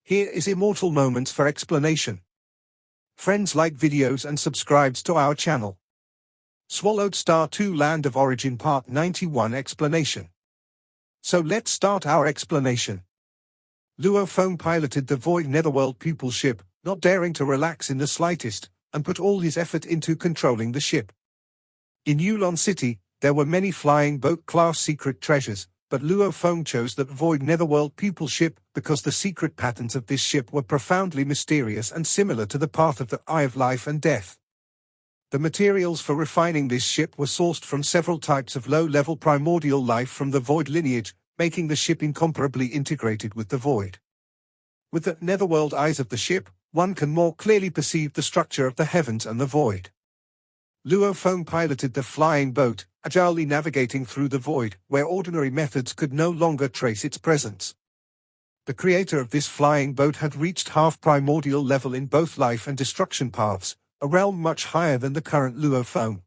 Here is Immortal Moments for explanation. Friends, like videos and subscribes to our channel. Swallowed Star 2 Land of Origin Part 91 Explanation. So let's start our explanation. Luo Feng piloted the Void Netherworld pupil ship, not daring to relax in the slightest, and put all his effort into controlling the ship. In Yulon City, there were many flying boat-class secret treasures, but Luo Feng chose the Void Netherworld pupil ship because the secret patterns of this ship were profoundly mysterious and similar to the path of the Eye of Life and Death. The materials for refining this ship were sourced from several types of low-level primordial life from the Void lineage, making the ship incomparably integrated with the Void. With the netherworld eyes of the ship, one can more clearly perceive the structure of the heavens and the Void. Luo Feng piloted the flying boat, agilely navigating through the Void, where ordinary methods could no longer trace its presence. The creator of this flying boat had reached half-primordial level in both life and destruction paths, a realm much higher than the current Luo Feng.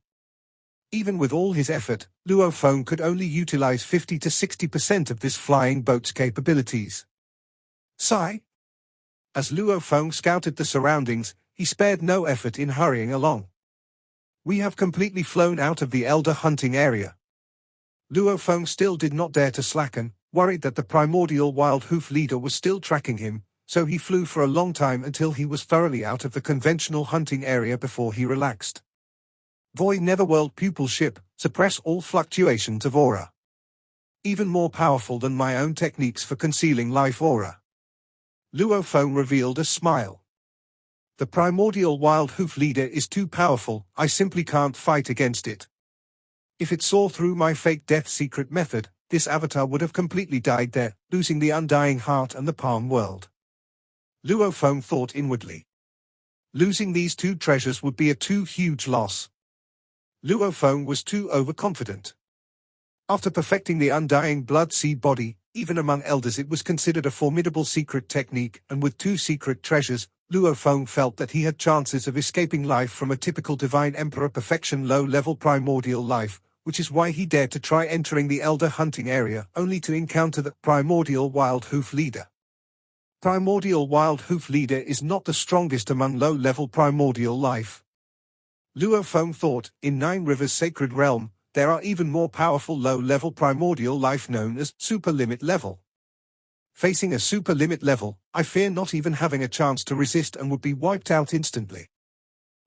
Even with all his effort, Luo Feng could only utilize 50 to 60% of this flying boat's capabilities. Sigh. As Luo Feng scouted the surroundings, he spared no effort in hurrying along. We have completely flown out of the Elder hunting area. Luo Feng still did not dare to slacken, worried that the primordial wild hoof leader was still tracking him, so he flew for a long time until he was thoroughly out of the conventional hunting area before he relaxed. Void Netherworld pupil ship, suppress all fluctuations of aura. Even more powerful than my own techniques for concealing life aura. Luo Feng revealed a smile. The primordial wild hoof leader is too powerful, I simply can't fight against it. If it saw through my fake death secret method, this avatar would have completely died there, losing the undying heart and the palm world. Luo Feng thought inwardly. Losing these two treasures would be a too huge loss. Luo Feng was too overconfident. After perfecting the undying blood sea body, even among elders it was considered a formidable secret technique, and with two secret treasures, Luo Feng felt that he had chances of escaping life from a typical Divine Emperor perfection low-level primordial life, which is why he dared to try entering the Elder hunting area, only to encounter the primordial wild hoof leader. Primordial wild hoof leader is not the strongest among low-level primordial life. Luo Feng thought, in Nine Rivers Sacred Realm, there are even more powerful low-level primordial life known as super limit level. Facing a super limit level, I fear not even having a chance to resist and would be wiped out instantly.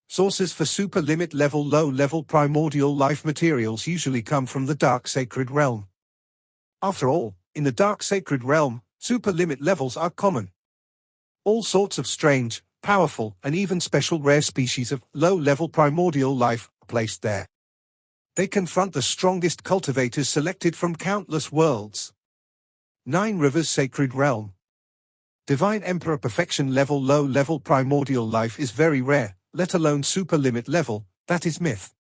Sources for super limit level low-level primordial life materials usually come from the Dark Sacred Realm. After all, in the Dark Sacred Realm, super limit levels are common. All sorts of strange, powerful, and even special rare species of low-level primordial life are placed there. They confront the strongest cultivators selected from countless worlds. Nine Rivers Sacred Realm. Divine Emperor perfection level low-level primordial life is very rare, let alone super limit level, that is myth.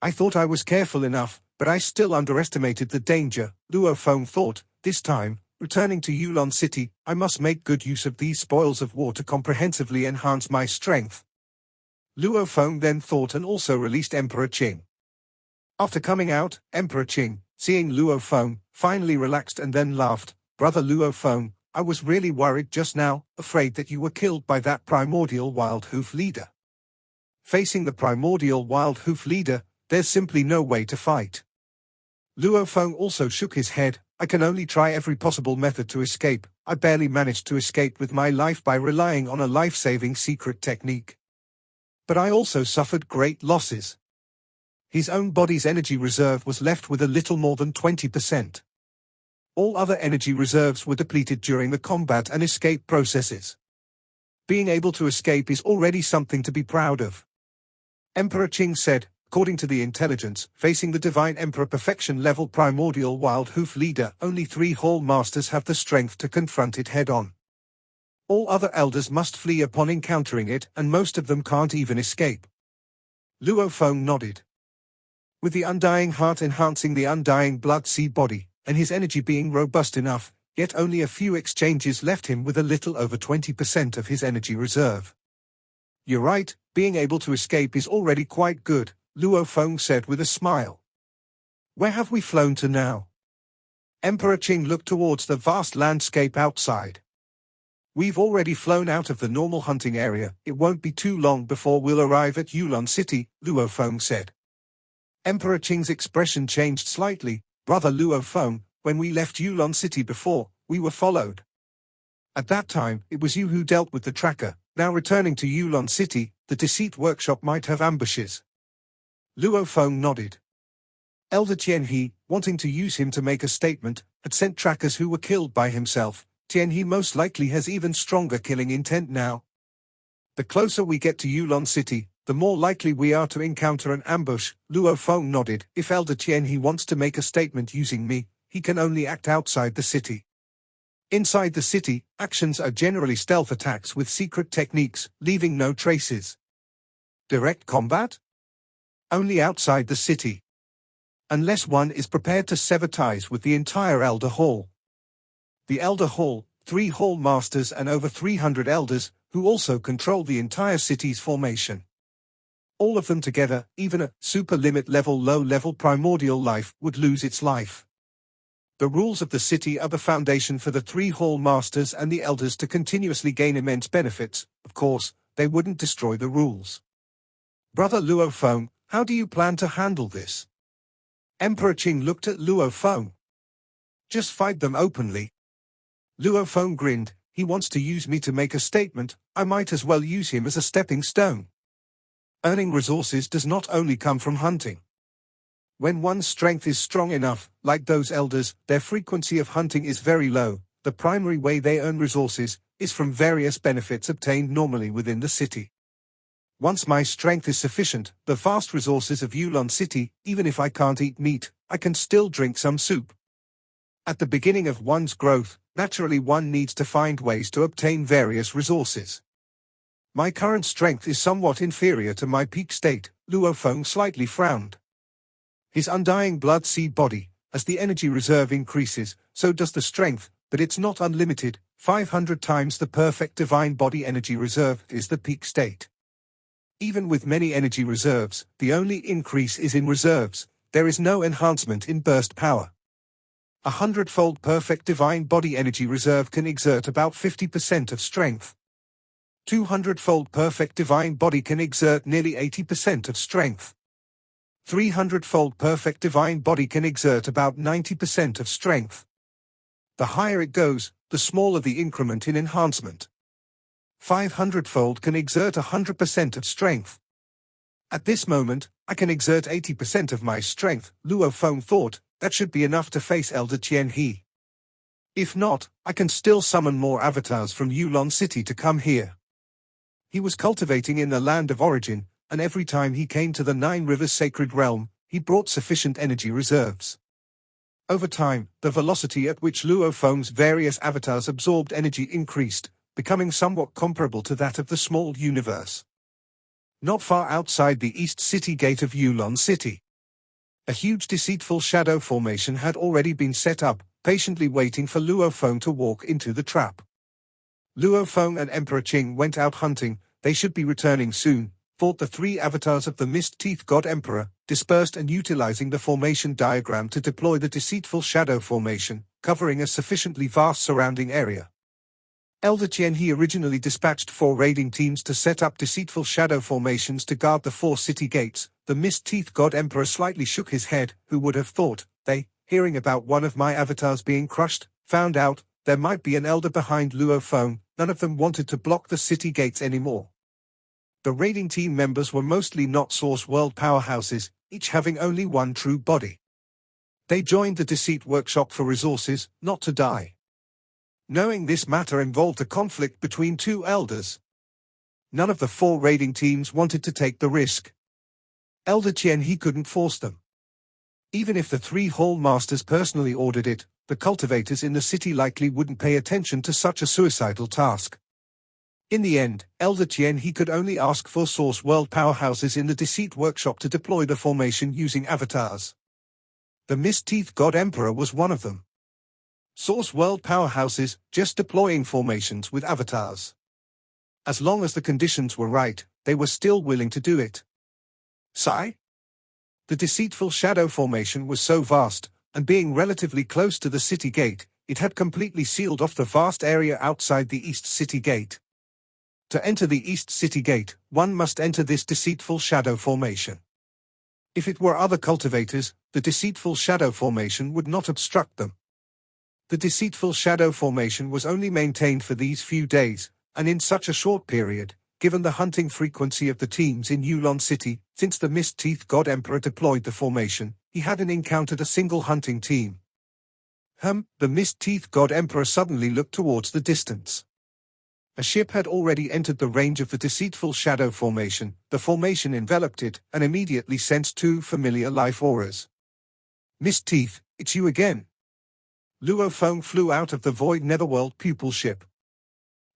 I thought I was careful enough, but I still underestimated the danger, Luo Feng thought. This time, returning to Yulon City, I must make good use of these spoils of war to comprehensively enhance my strength. Luo Feng then thought and also released Emperor Qing. After coming out, Emperor Qing, seeing Luo Feng, finally relaxed and then laughed. Brother Luo Feng, I was really worried just now, afraid that you were killed by that primordial wild hoof leader. Facing the primordial wild hoof leader, there's simply no way to fight. Luo Feng also shook his head. I can only try every possible method to escape. I barely managed to escape with my life by relying on a life-saving secret technique. But I also suffered great losses. His own body's energy reserve was left with a little more than 20%. All other energy reserves were depleted during the combat and escape processes. Being able to escape is already something to be proud of. Emperor Qing said, according to the intelligence, facing the Divine Emperor perfection level primordial wild hoof leader, only 3 Hall Masters have the strength to confront it head-on. All other elders must flee upon encountering it, and most of them can't even escape. Luo Feng nodded. With the undying heart enhancing the undying blood sea body, and his energy being robust enough, yet only a few exchanges left him with a little over 20% of his energy reserve. You're right, being able to escape is already quite good, Luo Feng said with a smile. Where have we flown to now? Emperor Qing looked towards the vast landscape outside. We've already flown out of the normal hunting area. It won't be too long before we'll arrive at Yulon City, Luo Feng said. Emperor Qing's expression changed slightly. Brother Luo Feng, when we left Yulon City before, we were followed. At that time, it was you who dealt with the tracker. Now returning to Yulon City, the deceit workshop might have ambushes. Luo Feng nodded. Elder Tian He, wanting to use him to make a statement, had sent trackers who were killed by himself. Tian He most likely has even stronger killing intent now. The closer we get to Yulon City, the more likely we are to encounter an ambush. Luo Feng nodded. If Elder Tian He wants to make a statement using me, he can only act outside the city. Inside the city, actions are generally stealth attacks with secret techniques, leaving no traces. Direct combat? Only outside the city. Unless one is prepared to sever ties with the entire Elder Hall. The Elder Hall, 3 Hall Masters and over 300 Elders, who also control the entire city's formation. All of them together, even a super-limit level low-level primordial life would lose its life. The rules of the city are the foundation for the 3 Hall Masters and the Elders to continuously gain immense benefits. Of course, they wouldn't destroy the rules. Brother Luo Feng, how do you plan to handle this? Emperor Qing looked at Luo Feng. Just fight them openly. Luo Feng grinned. He wants to use me to make a statement. I might as well use him as a stepping stone. Earning resources does not only come from hunting. When one's strength is strong enough, like those elders, their frequency of hunting is very low. The primary way they earn resources is from various benefits obtained normally within the city. Once my strength is sufficient, the vast resources of Yulon City, even if I can't eat meat, I can still drink some soup. At the beginning of one's growth, naturally one needs to find ways to obtain various resources. My current strength is somewhat inferior to my peak state. Luo Feng slightly frowned. His undying blood seed body, as the energy reserve increases, so does the strength, but it's not unlimited. 500 times the perfect divine body energy reserve is the peak state. Even with many energy reserves, the only increase is in reserves. There is no enhancement in burst power. 100-fold perfect divine body energy reserve can exert about 50% of strength. 200-fold perfect divine body can exert nearly 80% of strength. 300-fold perfect divine body can exert about 90% of strength. The higher it goes, the smaller the increment in enhancement. 500-fold can exert 100% of strength. At this moment, I can exert 80% of my strength. Luo Feng thought, that should be enough to face Elder Tian He. If not, I can still summon more avatars from Yulon City to come here. He was cultivating in the land of origin, and every time he came to the 9 Rivers Sacred Realm, he brought sufficient energy reserves. Over time, the velocity at which Luo Feng's various avatars absorbed energy increased, becoming somewhat comparable to that of the small universe. Not far outside the east city gate of Yulon City, a huge deceitful shadow formation had already been set up, patiently waiting for Luo Feng to walk into the trap. Luo Feng and Emperor Qing went out hunting. They should be returning soon, thought the 3 avatars of the Mist Teeth God Emperor, dispersed and utilizing the formation diagram to deploy the deceitful shadow formation, covering a sufficiently vast surrounding area. Elder Tian He originally dispatched 4 raiding teams to set up deceitful shadow formations to guard the 4 city gates. The Mist Teeth God Emperor slightly shook his head. Who would have thought, they, hearing about one of my avatars being crushed, found out there might be an elder behind Luo Feng. None of them wanted to block the city gates anymore. The raiding team members were mostly not Source World powerhouses, each having only one true body. They joined the Deceit Workshop for resources, not to die. Knowing this matter involved a conflict between 2 elders, none of the 4 raiding teams wanted to take the risk. Elder Tian He couldn't force them. Even if the 3 Hall Masters personally ordered it, the cultivators in the city likely wouldn't pay attention to such a suicidal task. In the end, Elder Tian He could only ask for Source World powerhouses in the Deceit Workshop to deploy the formation using avatars. The Mist Teeth God Emperor was one of them. Source World powerhouses, just deploying formations with avatars. As long as the conditions were right, they were still willing to do it. Sigh? The deceitful shadow formation was so vast, and being relatively close to the city gate, it had completely sealed off the vast area outside the East City Gate. To enter the East City Gate, one must enter this deceitful shadow formation. If it were other cultivators, the deceitful shadow formation would not obstruct them. The deceitful shadow formation was only maintained for these few days, and in such a short period, given the hunting frequency of the teams in Yulon City, since the Mist Teeth God Emperor deployed the formation, he hadn't encountered a single hunting team. The Mist Teeth God Emperor suddenly looked towards the distance. A ship had already entered the range of the deceitful shadow formation. The formation enveloped it, and immediately sensed two familiar life auras. Mist Teeth, it's you again. Luo Feng flew out of the void netherworld pupil ship.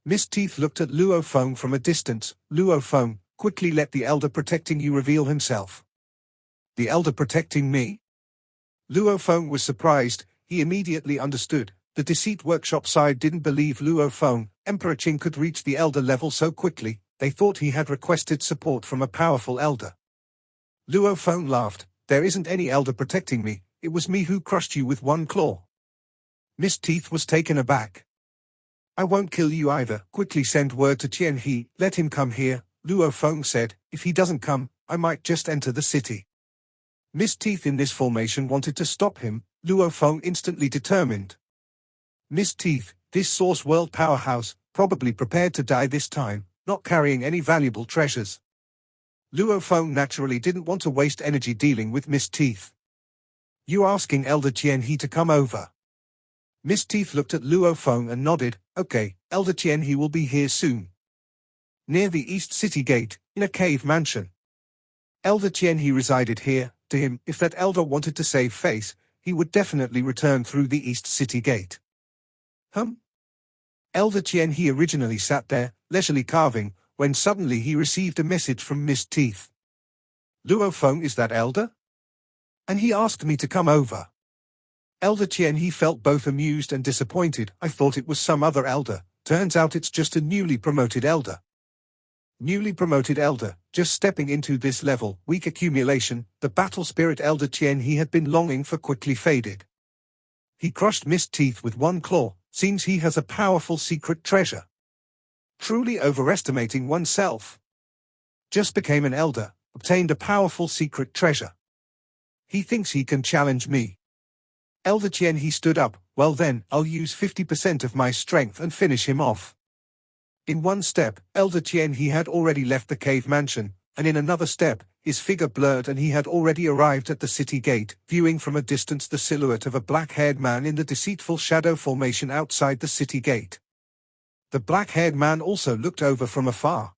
Mist Teeth looked at Luo Feng from a distance. Luo Feng, quickly let the elder protecting you reveal himself. The elder protecting me? Luo Feng was surprised. He immediately understood. The Deceit Workshop side didn't believe Luo Feng, Emperor Qing, could reach the elder level so quickly. They thought he had requested support from a powerful elder. Luo Feng laughed. There isn't any elder protecting me. It was me who crushed you with one claw. Mist Teeth was taken aback. I won't kill you either. Quickly send word to Tian. Let him come here, Luo Feng said. If he doesn't come, I might just enter the city. Mist Teeth in this formation wanted to stop him. Luo Feng instantly determined. Mist Teeth, this Source World powerhouse, probably prepared to die this time, not carrying any valuable treasures. Luo Feng naturally didn't want to waste energy dealing with Mist Teeth. You asking Elder Tian to come over? Mist Teeth looked at Luo Feng and nodded. Okay, Elder Tian will be here soon. Near the East City Gate, in a cave mansion. Elder Tian resided here. To him, if that elder wanted to save face, he would definitely return through the East City Gate. Elder Tian originally sat there, leisurely carving, when suddenly he received a message from Mist Teeth. Luo Feng is that elder? And he asked me to come over. Elder Tian felt both amused and disappointed. I thought it was some other elder. Turns out it's just a newly promoted elder. Newly promoted elder, just stepping into this level. Weak accumulation. The battle spirit Elder Tian had been longing for quickly faded. He crushed Mist Teeth with one claw. Seems he has a powerful secret treasure. Truly overestimating oneself. Just became an elder, obtained a powerful secret treasure. He thinks he can challenge me. Elder Tian stood up. Well then, I'll use 50% of my strength and finish him off. In one step, Elder Tian had already left the cave mansion, and in another step, his figure blurred and he had already arrived at the city gate, viewing from a distance the silhouette of a black-haired man in the deceitful shadow formation outside the city gate. The black-haired man also looked over from afar.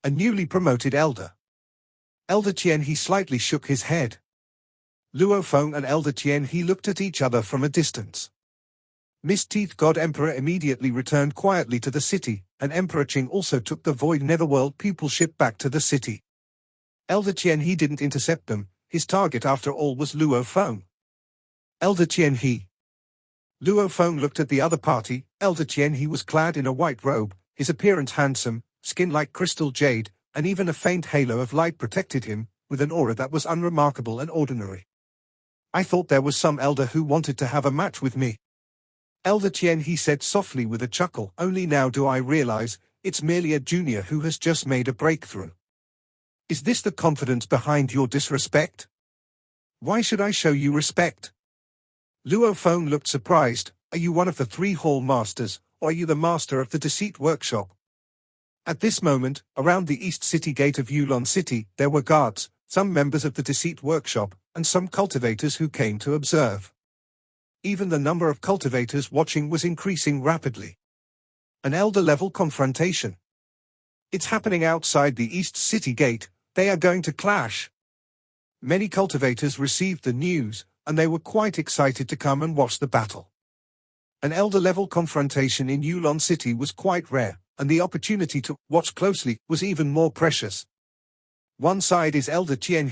A newly promoted elder. Elder Tian slightly shook his head. Luo Feng and Elder Tian looked at each other from a distance. Mist Teeth God Emperor immediately returned quietly to the city, and Emperor Qing also took the void netherworld pupil ship back to the city. Elder Tian didn't intercept them. His target after all was Luo Feng. Elder Tian Luo Feng looked at the other party. Elder Tian was clad in a white robe, his appearance handsome, skin like crystal jade, and even a faint halo of light protected him, with an aura that was unremarkable and ordinary. I thought there was some elder who wanted to have a match with me. Elder Tian said softly with a chuckle. Only now do I realize, it's merely a junior who has just made a breakthrough. Is this the confidence behind your disrespect? Why should I show you respect? Luo Feng looked surprised. Are you one of the 3 hall masters, or are you the master of the Deceit Workshop? At this moment, around the East City Gate of Yulon City, there were guards, some members of the Deceit Workshop, and some cultivators who came to observe. Even the number of cultivators watching was increasing rapidly. An elder-level confrontation. It's happening outside the East City Gate. They are going to clash. Many cultivators received the news, and they were quite excited to come and watch the battle. An elder-level confrontation in Yulon City was quite rare, and the opportunity to watch closely was even more precious. One side is Elder Tian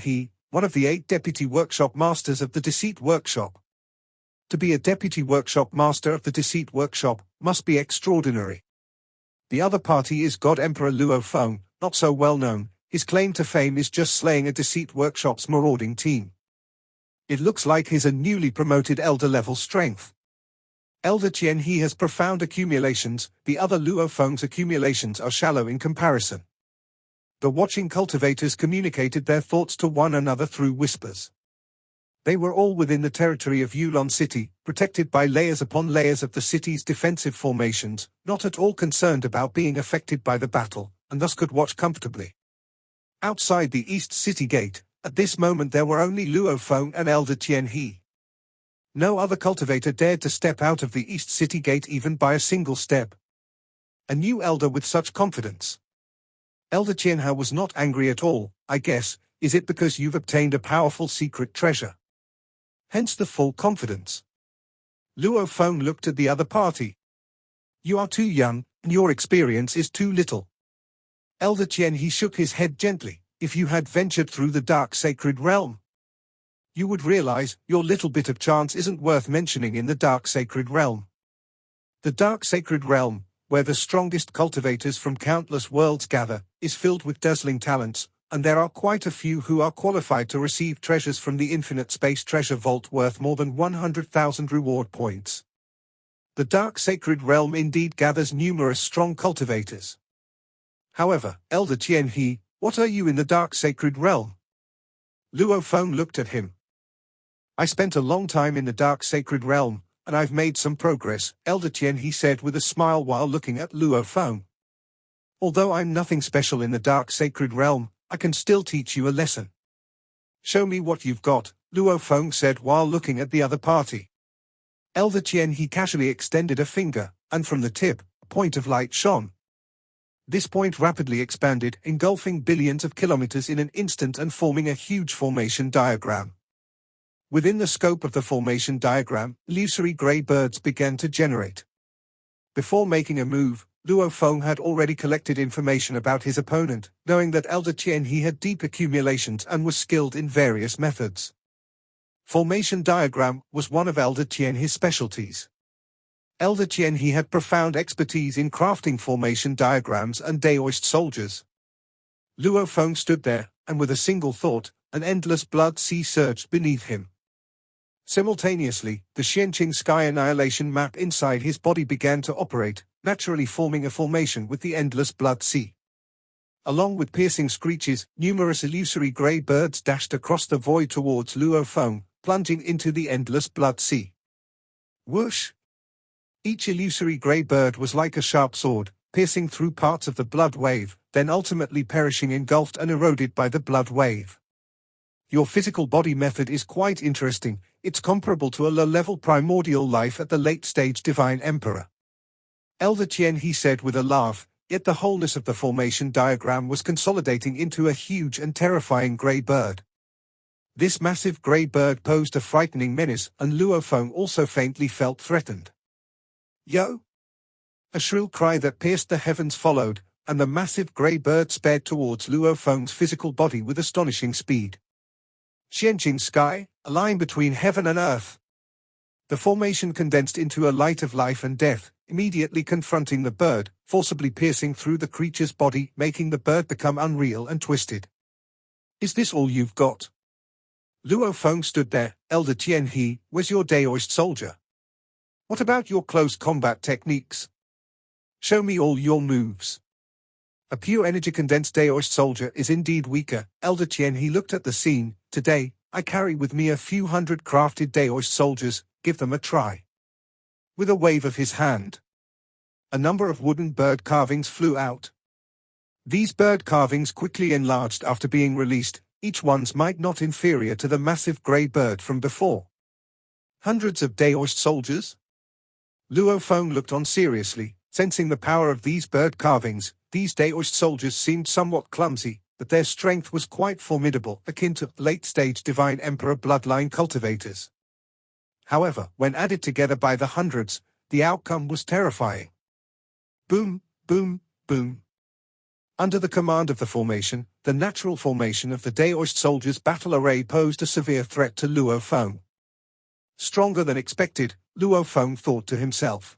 one of the 8 deputy workshop masters of the Deceit Workshop. To be a deputy workshop master of the Deceit Workshop must be extraordinary. The other party is God Emperor Luo Feng, not so well known. His claim to fame is just slaying a Deceit Workshop's marauding team. It looks like he's a newly promoted elder-level strength. Elder Tian He has profound accumulations, the other Luo Feng's accumulations are shallow in comparison. The watching cultivators communicated their thoughts to one another through whispers. They were all within the territory of Yulon City, protected by layers upon layers of the city's defensive formations, not at all concerned about being affected by the battle, and thus could watch comfortably. Outside the East City Gate, at this moment there were only Luo Feng and Elder Tian He. No other cultivator dared to step out of the East City Gate even by a single step. A new elder with such confidence. Elder Tian He was not angry at all. I guess, is it because you've obtained a powerful secret treasure? Hence the full confidence. Luo Feng looked at the other party. You are too young, and your experience is too little. Elder Tian He shook his head gently. If you had ventured through the dark sacred realm, you would realize your little bit of chance isn't worth mentioning in the dark sacred realm. The dark sacred realm, where the strongest cultivators from countless worlds gather, is filled with dazzling talents, and there are quite a few who are qualified to receive treasures from the infinite space treasure vault worth more than 100,000 reward points. The dark sacred realm indeed gathers numerous strong cultivators. However, Elder Tian He, what are you in the dark sacred realm? Luo Feng looked at him. I spent a long time in the dark sacred realm, and I've made some progress, Elder Tian He said with a smile while looking at Luo Feng. Although I'm nothing special in the dark sacred realm, I can still teach you a lesson. Show me what you've got, Luo Feng said while looking at the other party. Elder Tian He casually extended a finger, and from the tip, a point of light shone. This point rapidly expanded, engulfing billions of kilometers in an instant and forming a huge formation diagram. Within the scope of the formation diagram, illusory grey birds began to generate. Before making a move, Luo Feng had already collected information about his opponent, knowing that Elder Tian He had deep accumulations and was skilled in various methods. Formation diagram was one of Elder Tian He's specialties. Elder Tian He had profound expertise in crafting formation diagrams and Daoist soldiers. Luo Feng stood there, and with a single thought, an endless blood sea surged beneath him. Simultaneously, the Xianqing sky annihilation map inside his body began to operate, naturally forming a formation with the endless blood sea. Along with piercing screeches, numerous illusory grey birds dashed across the void towards Luo Feng, plunging into the endless blood sea. Whoosh! Each illusory grey bird was like a sharp sword, piercing through parts of the blood wave, then ultimately perishing engulfed and eroded by the blood wave. Your physical body method is quite interesting. It's comparable to a low-level primordial life at the late-stage Divine Emperor. Elder Tian He said with a laugh, yet the wholeness of the formation diagram was consolidating into a huge and terrifying grey bird. This massive grey bird posed a frightening menace, and Luo Feng also faintly felt threatened. Yo! A shrill cry that pierced the heavens followed, and the massive grey bird sped towards Luo Feng's physical body with astonishing speed. Xianqing sky, a line between heaven and earth. The formation condensed into a light of life and death, immediately confronting the bird, forcibly piercing through the creature's body, making the bird become unreal and twisted. Is this all you've got? Luo Feng stood there. Elder Tian He, where's your Daoist soldier? What about your close combat techniques? Show me all your moves. A pure energy condensed Daoist soldier is indeed weaker. Elder Tian He looked at the scene. Today, I carry with me a few hundred crafted Daoist soldiers, give them a try. With a wave of his hand, a number of wooden bird carvings flew out. These bird carvings quickly enlarged after being released, each one's might not inferior to the massive grey bird from before. Hundreds of Daoist soldiers? Luo Feng looked on seriously, sensing the power of these bird carvings. These Daoist soldiers seemed somewhat clumsy, but their strength was quite formidable, akin to late-stage Divine Emperor bloodline cultivators. However, when added together by the hundreds, the outcome was terrifying. Boom, boom, boom. Under the command of the formation, the natural formation of the Daoist soldiers' battle array posed a severe threat to Luo Feng. Stronger than expected, Luo Feng thought to himself.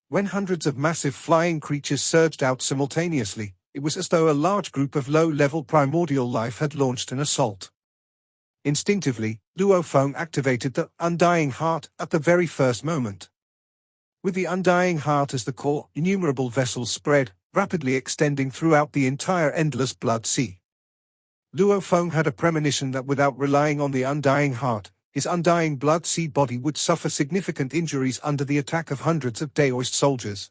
When hundreds of massive flying creatures surged out simultaneously, it was as though a large group of low-level primordial life had launched an assault. Instinctively, Luo Feng activated the undying heart at the very first moment. With the undying heart as the core, innumerable vessels spread, rapidly extending throughout the entire endless blood sea. Luo Feng had a premonition that without relying on the undying heart, his undying blood sea body would suffer significant injuries under the attack of hundreds of Daoist soldiers.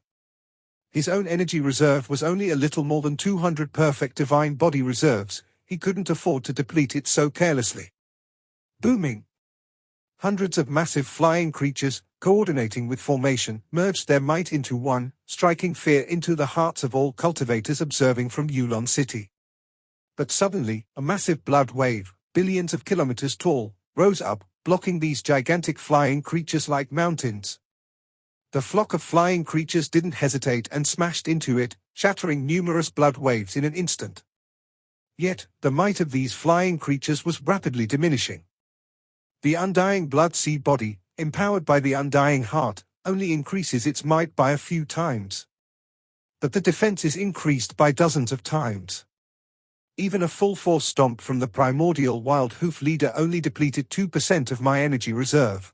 His own energy reserve was only a little more than 200 perfect divine body reserves. He couldn't afford to deplete it so carelessly. Booming! Hundreds of massive flying creatures, coordinating with formation, merged their might into one, striking fear into the hearts of all cultivators observing from Yulon City. But suddenly, a massive blood wave, billions of kilometers tall, rose up, blocking these gigantic flying creatures like mountains. The flock of flying creatures didn't hesitate and smashed into it, shattering numerous blood waves in an instant. Yet, the might of these flying creatures was rapidly diminishing. The undying blood sea body, empowered by the undying heart, only increases its might by a few times. But the defense is increased by dozens of times. Even a full-force stomp from the primordial wild hoof leader only depleted 2% of my energy reserve.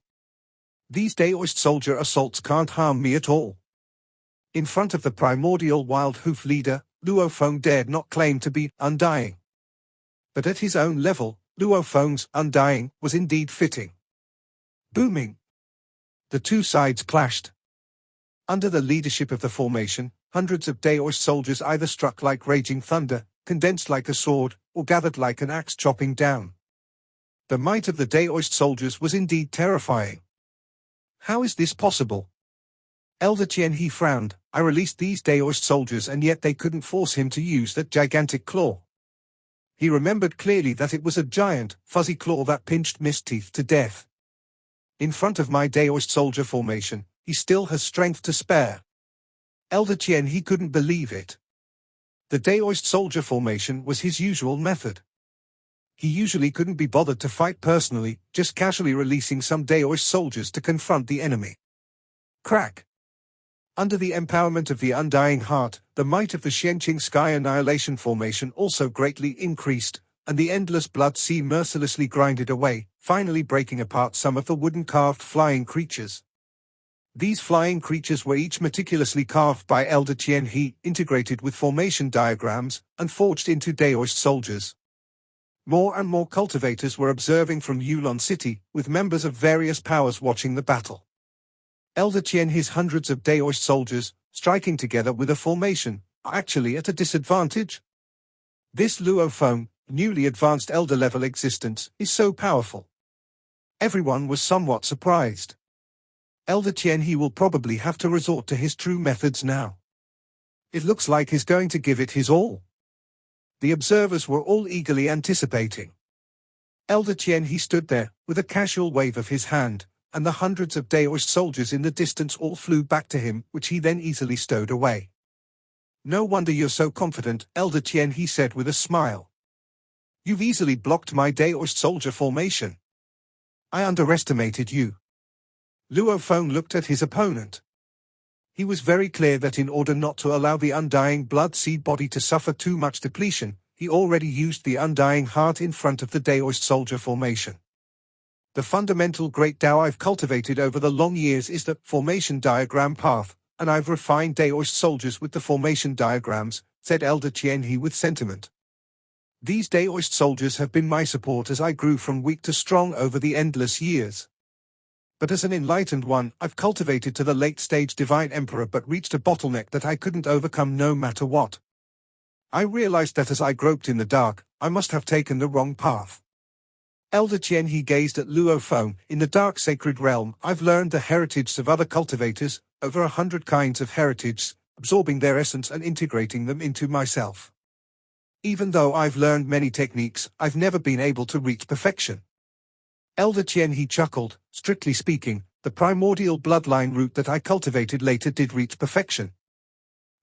These Daoist soldier assaults can't harm me at all. In front of the primordial wild hoof leader, Luo Feng dared not claim to be undying. But at his own level, Luo Feng's undying was indeed fitting. Booming! The two sides clashed. Under the leadership of the formation, hundreds of Daoist soldiers either struck like raging thunder, condensed like a sword, or gathered like an axe chopping down. The might of the Daoist soldiers was indeed terrifying. How is this possible? Elder Tian he frowned. I released these Daoist soldiers and yet they couldn't force him to use that gigantic claw. He remembered clearly that it was a giant, fuzzy claw that pinched Mist Teeth to death. In front of my Daoist soldier formation, he still has strength to spare. Elder Tian he couldn't believe it. The Daoist soldier formation was his usual method. He usually couldn't be bothered to fight personally, just casually releasing some Daoist soldiers to confront the enemy. Crack! Under the empowerment of the undying heart, the might of the Xianqing Sky Annihilation formation also greatly increased, and the endless blood sea mercilessly grinded away, finally breaking apart some of the wooden-carved flying creatures. These flying creatures were each meticulously carved by Elder Tian He, integrated with formation diagrams, and forged into Daoist soldiers. More and more cultivators were observing from Yulon City, with members of various powers watching the battle. Elder Tian He's hundreds of Daoist soldiers, striking together with a formation, are actually at a disadvantage. This Luo Feng, newly advanced elder-level existence, is so powerful. Everyone was somewhat surprised. Elder Tian He will probably have to resort to his true methods now. It looks like he's going to give it his all. The observers were all eagerly anticipating. Elder Tian He stood there, with a casual wave of his hand, and the hundreds of Daoist soldiers in the distance all flew back to him, which he then easily stowed away. No wonder you're so confident, Elder Tian He said with a smile. You've easily blocked my Daoist soldier formation. I underestimated you. Luo Feng looked at his opponent. He was very clear that in order not to allow the undying blood seed body to suffer too much depletion, he already used the undying heart in front of the Daoist soldier formation. The fundamental great Tao I've cultivated over the long years is the formation diagram path, and I've refined Daoist soldiers with the formation diagrams, said Elder Tian He with sentiment. These Daoist soldiers have been my support as I grew from weak to strong over the endless years. But as an enlightened one, I've cultivated to the late-stage Divine Emperor but reached a bottleneck that I couldn't overcome no matter what. I realized that as I groped in the dark, I must have taken the wrong path. Elder Tian He gazed at Luo Feng. In the dark sacred realm, I've learned the heritage of other cultivators, over 100 kinds of heritage, absorbing their essence and integrating them into myself. Even though I've learned many techniques, I've never been able to reach perfection. Elder Tian He chuckled. Strictly speaking, the primordial bloodline route that I cultivated later did reach perfection.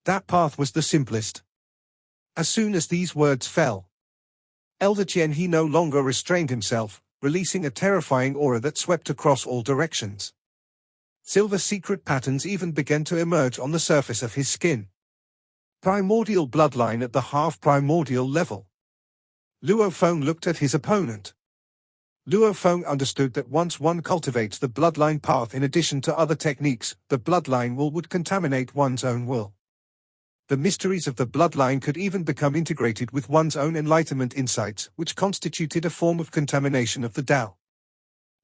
That path was the simplest. As soon as these words fell, Elder Tian He no longer restrained himself, releasing a terrifying aura that swept across all directions. Silver secret patterns even began to emerge on the surface of his skin. Primordial bloodline at the half-primordial level. Luo Feng looked at his opponent. Luo Feng understood that once one cultivates the bloodline path in addition to other techniques, the bloodline would contaminate one's own will. The mysteries of the bloodline could even become integrated with one's own enlightenment insights, which constituted a form of contamination of the Tao.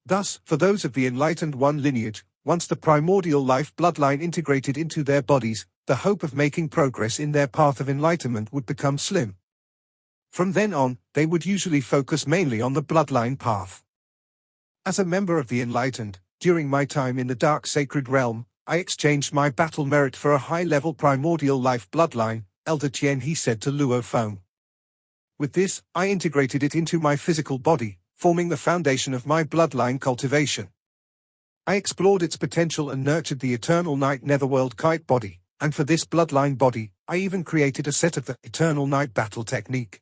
Thus, for those of the enlightened one lineage, once the primordial life bloodline integrated into their bodies, the hope of making progress in their path of enlightenment would become slim. From then on, they would usually focus mainly on the bloodline path. As a member of the enlightened, during my time in the dark sacred realm, I exchanged my battle merit for a high-level primordial life bloodline, Elder Tian he said to Luo Feng. With this, I integrated it into my physical body, forming the foundation of my bloodline cultivation. I explored its potential and nurtured the eternal night netherworld kite body, and for this bloodline body, I even created a set of the eternal night battle technique.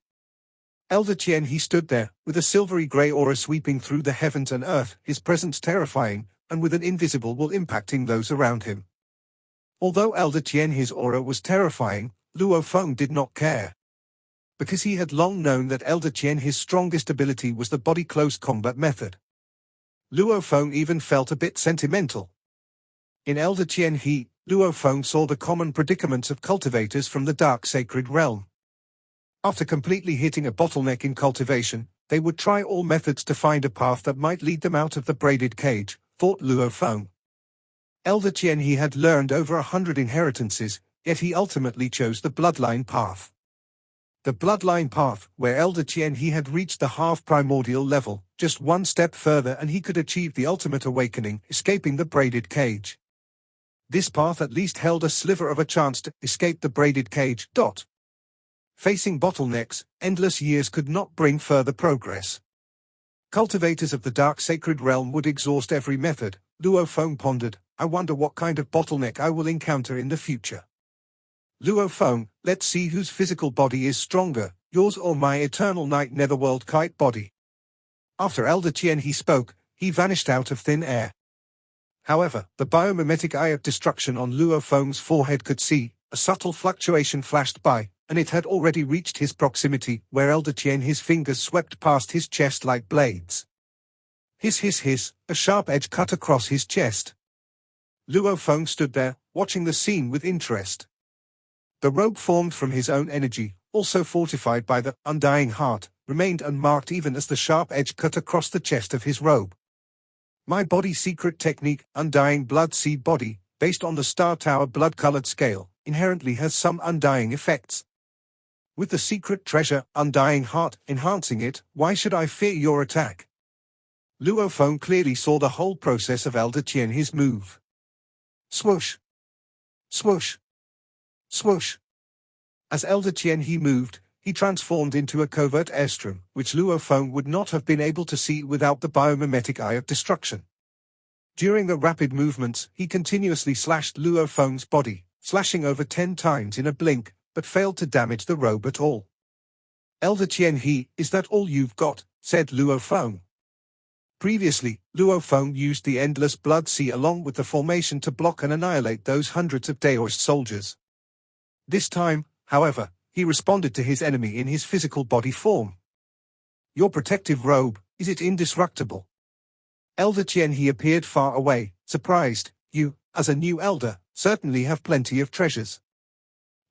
Elder Tian he stood there, with a silvery grey aura sweeping through the heavens and earth, his presence terrifying, and with an invisible will impacting those around him. Although Elder Tian his aura was terrifying, Luo Feng did not care. Because he had long known that Elder Tian his strongest ability was the body close combat method. Luo Feng even felt a bit sentimental. In Elder Tian he, Luo Feng saw the common predicaments of cultivators from the dark sacred realm. After completely hitting a bottleneck in cultivation, they would try all methods to find a path that might lead them out of the braided cage, thought Luo Feng. Elder Tian he had learned over 100 inheritances, yet he ultimately chose the bloodline path. The bloodline path, where Elder Tian he had reached the half-primordial level, just one step further and he could achieve the ultimate awakening, escaping the braided cage. This path at least held a sliver of a chance to escape the braided cage. Facing bottlenecks, endless years could not bring further progress. Cultivators of the dark sacred realm would exhaust every method, Luo Feng pondered. I wonder what kind of bottleneck I will encounter in the future. Luo Feng, let's see whose physical body is stronger, yours or my eternal night netherworld kite body. After Elder Tian he spoke, he vanished out of thin air. However, the biomimetic eye of destruction on Luo Feng's forehead could see, a subtle fluctuation flashed by, and it had already reached his proximity, where Elder Tian his fingers swept past his chest like blades. Hiss, a sharp edge cut across his chest. Luo Feng stood there, watching the scene with interest. The robe formed from his own energy, also fortified by the undying heart, remained unmarked even as the sharp edge cut across the chest of his robe. My body secret technique, Undying Blood Seed Body, based on the Star Tower blood-colored scale, inherently has some undying effects. With the secret treasure, Undying Heart, enhancing it, why should I fear your attack? Luo Feng clearly saw the whole process of Elder Tian his move. Swoosh! Swoosh! Swoosh! As Elder Tian he moved, he transformed into a covert airstream, which Luo Feng would not have been able to see without the biomimetic eye of destruction. During the rapid movements, he continuously slashed Luo Feng's body, slashing over 10 times in a blink, but failed to damage the robe at all. Elder Tian he, is that all you've got? Said Luo Feng. Previously, Luo Feng used the endless blood sea along with the formation to block and annihilate those hundreds of Daoist soldiers. This time, however, he responded to his enemy in his physical body form. Your protective robe, is it indestructible? Elder Tian he appeared far away, surprised. You, as a new elder, certainly have plenty of treasures.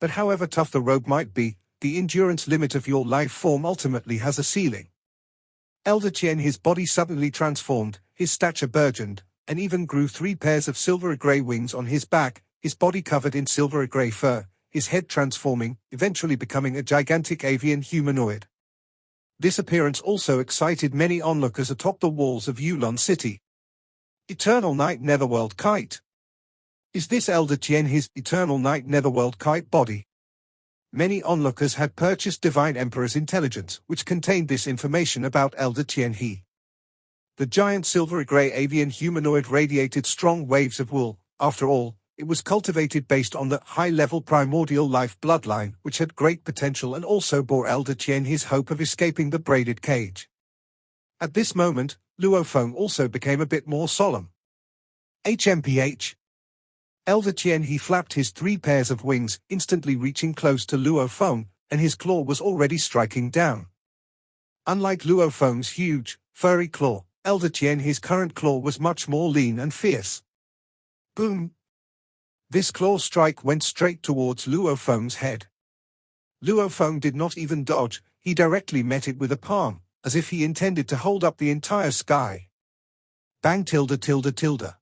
But however tough the robe might be, the endurance limit of your life form ultimately has a ceiling. Elder Tian his body suddenly transformed, his stature burgeoned, and even grew 3 pairs of silver-grey wings on his back, his body covered in silver-grey fur, his head transforming, eventually becoming a gigantic avian humanoid. This appearance also excited many onlookers atop the walls of Yulon City. Eternal Night Netherworld Kite. Is this Elder Tian his Eternal Night Netherworld Kite body? Many onlookers had purchased Divine Emperor's intelligence, which contained this information about Elder Tian he. The giant silver-grey avian humanoid radiated strong waves of wool. After all, it was cultivated based on the high-level primordial life bloodline, which had great potential and also bore Elder Tian his hope of escaping the braided cage. At this moment, Luo Feng also became a bit more solemn. HMPH. Elder Tian he flapped his 3 pairs of wings, instantly reaching close to Luo Feng, and his claw was already striking down. Unlike Luo Feng's huge, furry claw. Elder Tian, his current claw was much more lean and fierce. Boom! This claw strike went straight towards Luo Feng's head. Luo Feng did not even dodge, he directly met it with a palm, as if he intended to hold up the entire sky. Bang tilde tilde tilde.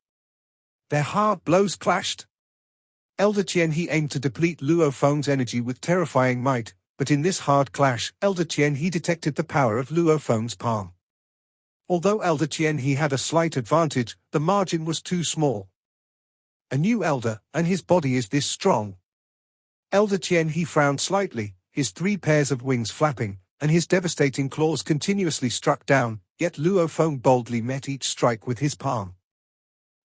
Their hard blows clashed. Elder Tian he aimed to deplete Luo Feng's energy with terrifying might, but in this hard clash, Elder Tian he detected the power of Luo Feng's palm. Although Elder Tian he had a slight advantage, the margin was too small. A new elder, and his body is this strong. Elder Tian he frowned slightly, his 3 pairs of wings flapping, and his devastating claws continuously struck down, yet Luo Feng boldly met each strike with his palm.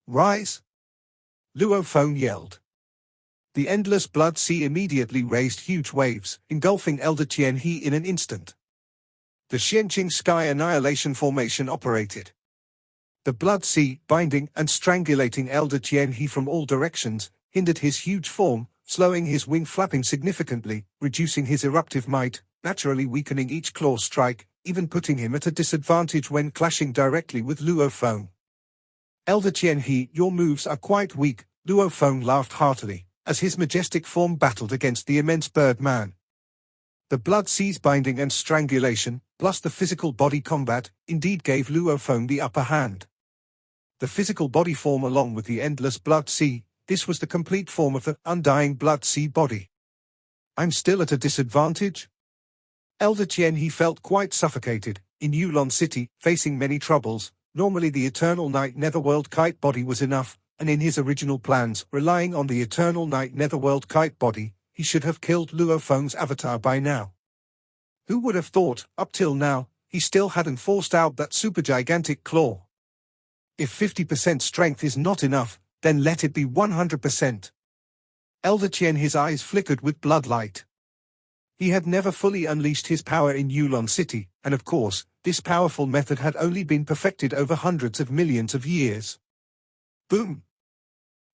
Rise! Luo Feng yelled. The endless blood sea immediately raised huge waves, engulfing Elder Tian he in an instant. The Xianqing Sky Annihilation Formation operated. The blood sea, binding and strangulating Elder Tian he from all directions, hindered his huge form, slowing his wing flapping significantly, reducing his eruptive might, naturally weakening each claw strike, even putting him at a disadvantage when clashing directly with Luo Feng. Elder Tian he, your moves are quite weak, Luo Feng laughed heartily, as his majestic form battled against the immense bird man. The blood sea's binding and strangulation, plus the physical body combat, indeed gave Luo Feng the upper hand. The physical body form along with the endless blood sea, this was the complete form of the undying blood sea body. I'm still at a disadvantage? Elder Tian he felt quite suffocated, in Yulon City, facing many troubles. Normally the Eternal Night Netherworld Kite body was enough, and in his original plans, relying on the Eternal Night Netherworld Kite body, he should have killed Luo Feng's avatar by now. Who would have thought, up till now, he still hadn't forced out that supergigantic claw? If 50% strength is not enough, then let it be 100%. Elder Tian his eyes flickered with bloodlight. He had never fully unleashed his power in Yulon City, and of course, this powerful method had only been perfected over hundreds of millions of years. Boom!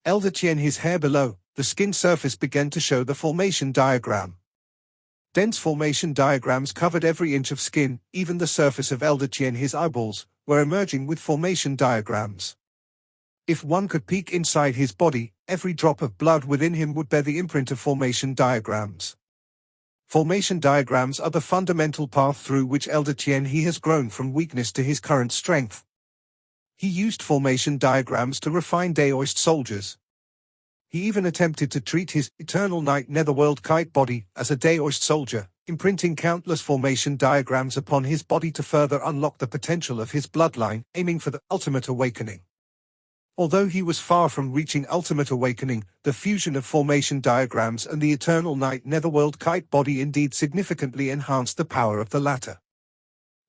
Elder Tian his hair below, the skin surface began to show the formation diagram. Dense formation diagrams covered every inch of skin, even the surface of Elder Tian his eyeballs were emerging with formation diagrams. If one could peek inside his body, every drop of blood within him would bear the imprint of formation diagrams. Formation diagrams are the fundamental path through which Elder Tian he has grown from weakness to his current strength. He used formation diagrams to refine Daoist soldiers. He even attempted to treat his Eternal Night Netherworld Kite body as a Daoist soldier, imprinting countless formation diagrams upon his body to further unlock the potential of his bloodline, aiming for the ultimate awakening. Although he was far from reaching ultimate awakening, the fusion of formation diagrams and the Eternal Night Netherworld Kite body indeed significantly enhanced the power of the latter.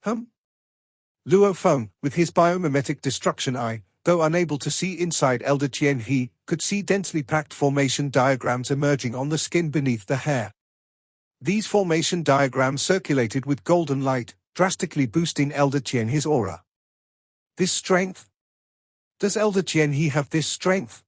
Luo Feng, with his biomimetic destruction eye, though unable to see inside Elder Tian he, could see densely packed formation diagrams emerging on the skin beneath the hair. These formation diagrams circulated with golden light, drastically boosting Elder Tian his aura. This strength? Does Elder Tian he have this strength?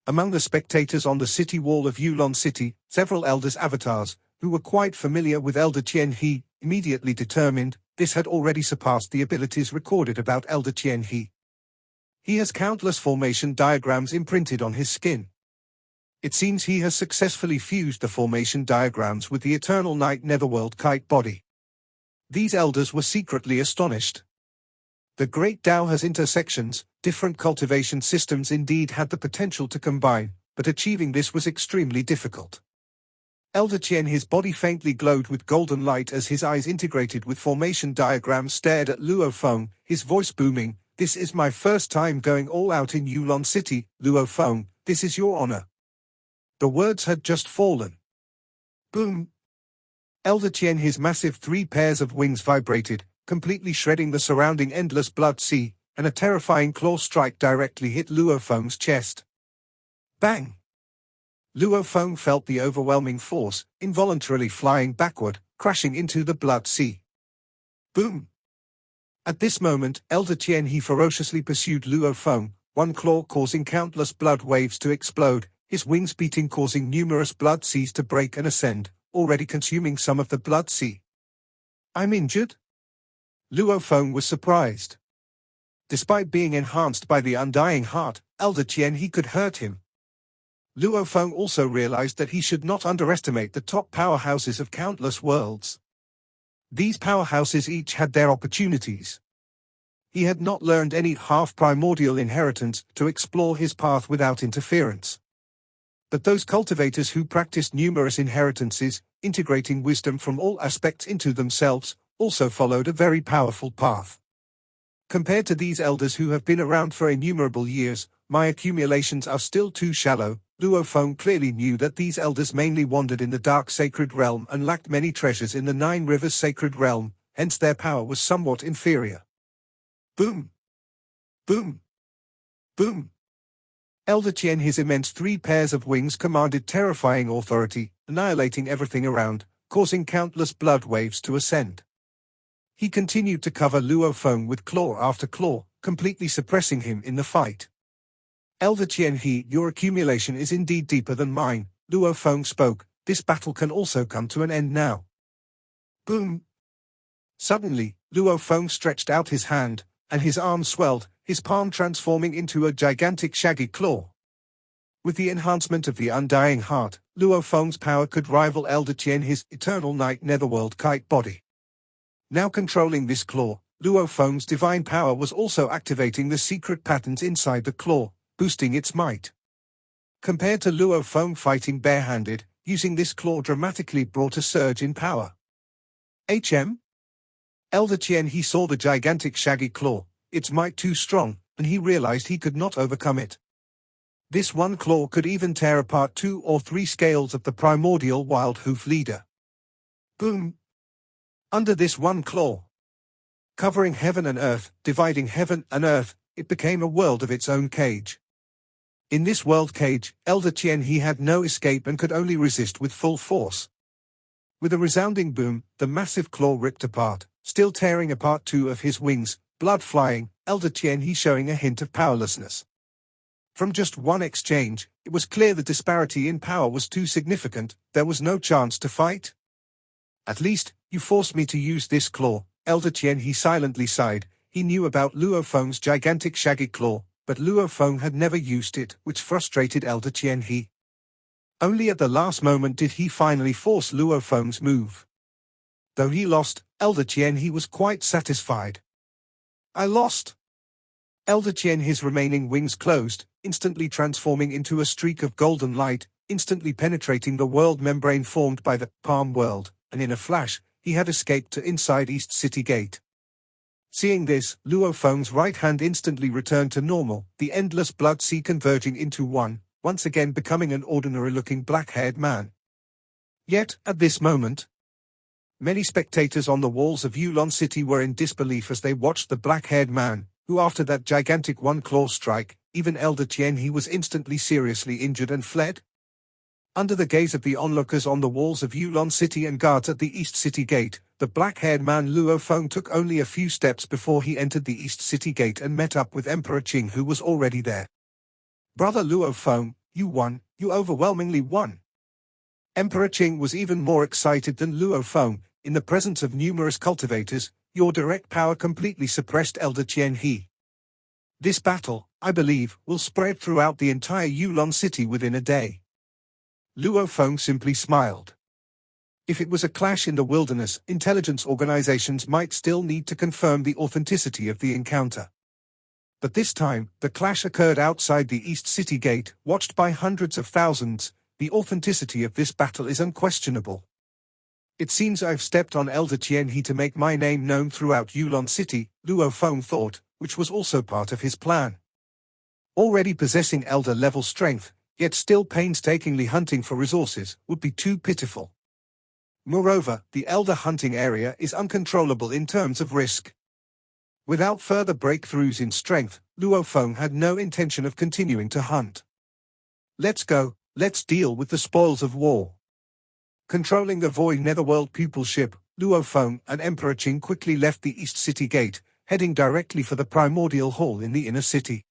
Among the spectators on the city wall of Yulon City, several elders' avatars, who were quite familiar with Elder Tian he, immediately determined this had already surpassed the abilities recorded about Elder Tian he. He has countless formation diagrams imprinted on his skin. It seems he has successfully fused the formation diagrams with the Eternal Night Netherworld Kite body. These elders were secretly astonished. The Great Tao has intersections, different cultivation systems indeed had the potential to combine, but achieving this was extremely difficult. Elder Tian his body faintly glowed with golden light as his eyes integrated with formation diagrams stared at Luo Feng, his voice booming, "This is my first time going all out in Yulon City, Luo Feng, this is your honor." The words had just fallen. Boom! Elder Tian his massive 3 pairs of wings vibrated, completely shredding the surrounding endless blood sea, and a terrifying claw strike directly hit Luo Feng's chest. Bang! Luo Feng felt the overwhelming force, involuntarily flying backward, crashing into the blood sea. Boom! At this moment, Elder Tian he ferociously pursued Luo Feng, one claw causing countless blood waves to explode, his wings beating causing numerous blood seas to break and ascend, already consuming some of the blood sea. I'm injured? Luo Feng was surprised. Despite being enhanced by the undying heart, Elder Tian he could hurt him. Luo Feng also realized that he should not underestimate the top powerhouses of countless worlds. These powerhouses each had their opportunities. He had not learned any half-primordial inheritance to explore his path without interference. But those cultivators who practiced numerous inheritances, integrating wisdom from all aspects into themselves, also followed a very powerful path. Compared to these elders who have been around for innumerable years, my accumulations are still too shallow. Luo Feng clearly knew that these elders mainly wandered in the dark sacred realm and lacked many treasures in the Nine Rivers sacred realm, hence their power was somewhat inferior. Boom! Boom! Boom! Elder Tian, his immense 3 pairs of wings commanded terrifying authority, annihilating everything around, causing countless blood waves to ascend. He continued to cover Luo Feng with claw after claw, completely suppressing him in the fight. Elder Tian he, your accumulation is indeed deeper than mine, Luo Feng spoke, this battle can also come to an end now. Boom! Suddenly, Luo Feng stretched out his hand, and his arm swelled, his palm transforming into a gigantic shaggy claw. With the enhancement of the undying heart, Luo Feng's power could rival Elder Tian his eternal night netherworld kite body. Now controlling this claw, Luo Feng's divine power was also activating the secret patterns inside the claw, boosting its might. Compared to Luo Feng fighting barehanded, using this claw dramatically brought a surge in power. Elder Tian he saw the gigantic shaggy claw, its might too strong, and he realized he could not overcome it. This one claw could even tear apart 2 or 3 scales of the primordial wild hoof leader. Boom! Under this one claw, covering heaven and earth, dividing heaven and earth, it became a world of its own cage. In this world cage, Elder Tian he had no escape and could only resist with full force. With a resounding boom, the massive claw ripped apart, still tearing apart 2 of his wings, blood flying, Elder Tian he showing a hint of powerlessness. From just one exchange, it was clear the disparity in power was too significant, there was no chance to fight. At least, you forced me to use this claw, Elder Tian he silently sighed. He knew about Luo Feng's gigantic shaggy claw, but Luo Feng had never used it, which frustrated Elder Tian he. Only at the last moment did he finally force Luo Feng's move. Though he lost, Elder Tian he was quite satisfied. I lost. Elder Tian his remaining wings closed, instantly transforming into a streak of golden light, instantly penetrating the world membrane formed by the Palm World, and in a flash, he had escaped to inside East City Gate. Seeing this, Luo Feng's right hand instantly returned to normal, the endless blood sea converging into one, once again becoming an ordinary-looking black-haired man. Yet, at this moment, many spectators on the walls of Yulon City were in disbelief as they watched the black-haired man, who after that gigantic one-claw strike, even Elder Tian he was instantly seriously injured and fled. Under the gaze of the onlookers on the walls of Yulon City and guards at the East City Gate, the black-haired man Luo Feng took only a few steps before he entered the East City Gate and met up with Emperor Qing, who was already there. Brother Luo Feng, you won, you overwhelmingly won. Emperor Qing was even more excited than Luo Feng. In the presence of numerous cultivators, your direct power completely suppressed Elder Tian he. This battle, I believe, will spread throughout the entire Yulon City within a day. Luo Feng simply smiled. If it was a clash in the wilderness, intelligence organizations might still need to confirm the authenticity of the encounter. But this time, the clash occurred outside the East City Gate, watched by hundreds of thousands. The authenticity of this battle is unquestionable. It seems I've stepped on Elder Tian he to make my name known throughout Yulon City, Luo Feng thought, which was also part of his plan. Already possessing elder-level strength, yet still painstakingly hunting for resources, would be too pitiful. Moreover, the elder hunting area is uncontrollable in terms of risk. Without further breakthroughs in strength, Luo Feng had no intention of continuing to hunt. Let's go, let's deal with the spoils of war. Controlling the Void Netherworld pupil ship, Luo Feng and Emperor Qing quickly left the East City Gate, heading directly for the primordial hall in the inner city.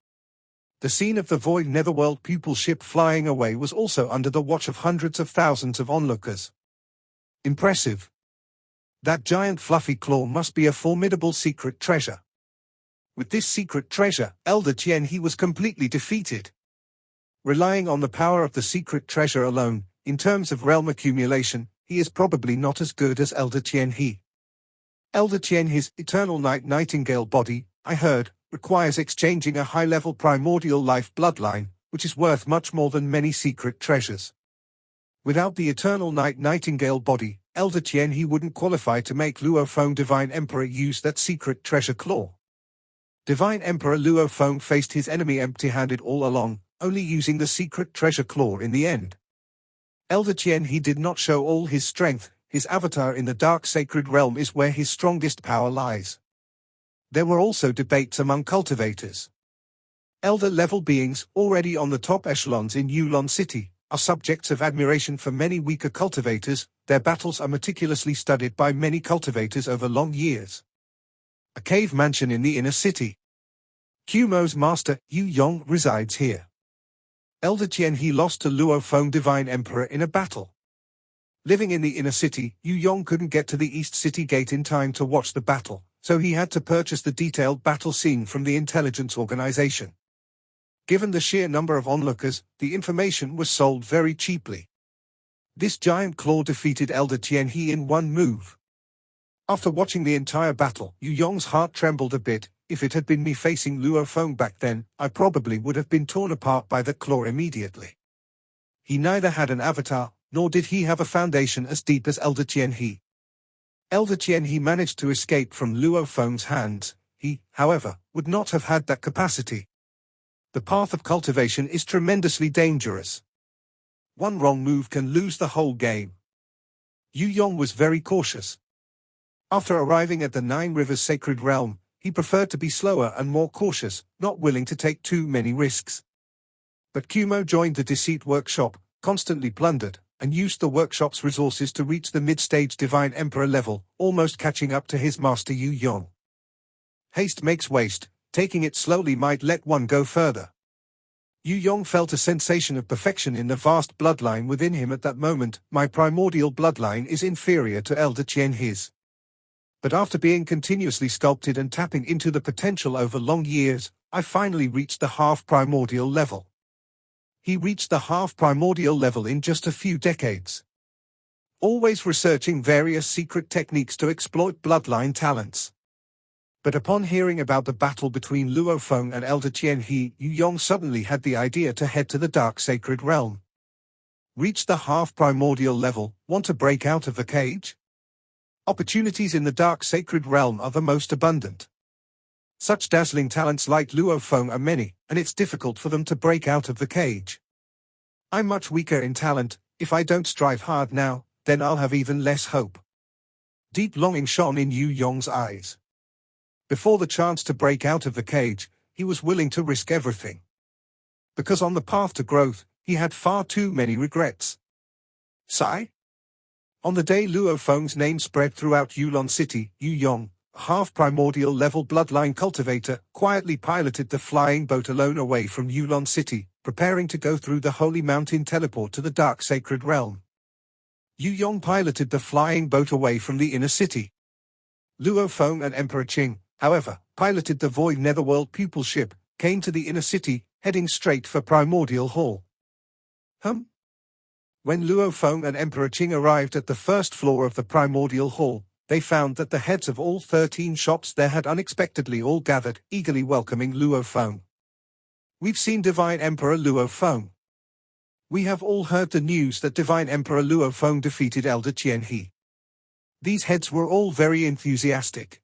The scene of the Void Netherworld pupil ship flying away was also under the watch of hundreds of thousands of onlookers. Impressive. That giant fluffy claw must be a formidable secret treasure. With this secret treasure, Elder Tian He was completely defeated. Relying on the power of the secret treasure alone, in terms of realm accumulation, he is probably not as good as Elder Tian He. Elder Tian He's eternal night nightingale body, I heard, requires exchanging a high-level primordial life bloodline, which is worth much more than many secret treasures. Without the eternal night nightingale body, Elder Tian He wouldn't qualify to make Luo Feng Divine Emperor use that secret treasure claw. Divine Emperor Luo Feng faced his enemy empty-handed all along, only using the secret treasure claw in the end. Elder Tian He did not show all his strength. His avatar in the dark sacred realm is where his strongest power lies. There were also debates among cultivators. Elder-level beings, already on the top echelons in Yulon City, are subjects of admiration for many weaker cultivators. Their battles are meticulously studied by many cultivators over long years. A cave mansion in the inner city. Qmo's master, Yu Yong, resides here. Elder Tian He lost to Luo Feng Divine Emperor in a battle. Living in the inner city, Yu Yong couldn't get to the East City Gate in time to watch the battle, so he had to purchase the detailed battle scene from the intelligence organization. Given the sheer number of onlookers, the information was sold very cheaply. This giant claw defeated Elder Tian He in one move. After watching the entire battle, Yu Yong's heart trembled a bit. If it had been me facing Luo Feng back then, I probably would have been torn apart by the claw immediately. He neither had an avatar, nor did he have a foundation as deep as Elder Tian He. Elder Tian He managed to escape from Luo Feng's hands. He, however, would not have had that capacity. The path of cultivation is tremendously dangerous. One wrong move can lose the whole game. Yu Yong was very cautious. After arriving at the Nine Rivers Sacred Realm, he preferred to be slower and more cautious, not willing to take too many risks. But Qmo joined the Deceit Workshop, constantly plundered, and used the workshop's resources to reach the mid-stage Divine Emperor level, almost catching up to his master Yu Yong. Haste makes waste, taking it slowly might let one go further. Yu Yong felt a sensation of perfection in the vast bloodline within him at that moment. My primordial bloodline is inferior to Elder Tian He's. But after being continuously sculpted and tapping into the potential over long years, I finally reached the half-primordial level. He reached the half-primordial level in just a few decades. Always researching various secret techniques to exploit bloodline talents. But upon hearing about the battle between Luo Feng and Elder Tian He, Yu Yong suddenly had the idea to head to the dark sacred realm. Reach the half-primordial level, want to break out of the cage? Opportunities in the dark sacred realm are the most abundant. Such dazzling talents like Luo Feng are many, and it's difficult for them to break out of the cage. I'm much weaker in talent. If I don't strive hard now, then I'll have even less hope. Deep longing shone in Yu Yong's eyes. Before the chance to break out of the cage, he was willing to risk everything. Because on the path to growth, he had far too many regrets. Sigh? On the day Luo Feng's name spread throughout Yulon City, Yu Yong, a half-primordial level bloodline cultivator, quietly piloted the flying boat alone away from Yulon City, preparing to go through the Holy Mountain teleport to the Dark Sacred Realm. Yu Yong piloted the flying boat away from the inner city. Luo Feng and Emperor Qing, however, piloted the Void Netherworld pupil ship, came to the inner city, heading straight for Primordial Hall. When Luo Feng and Emperor Qing arrived at the first floor of the Primordial Hall, they found that the heads of all 13 shops there had unexpectedly all gathered, eagerly welcoming Luo Feng. We've seen Divine Emperor Luo Feng. We have all heard the news that Divine Emperor Luo Feng defeated Elder Tian He. These heads were all very enthusiastic.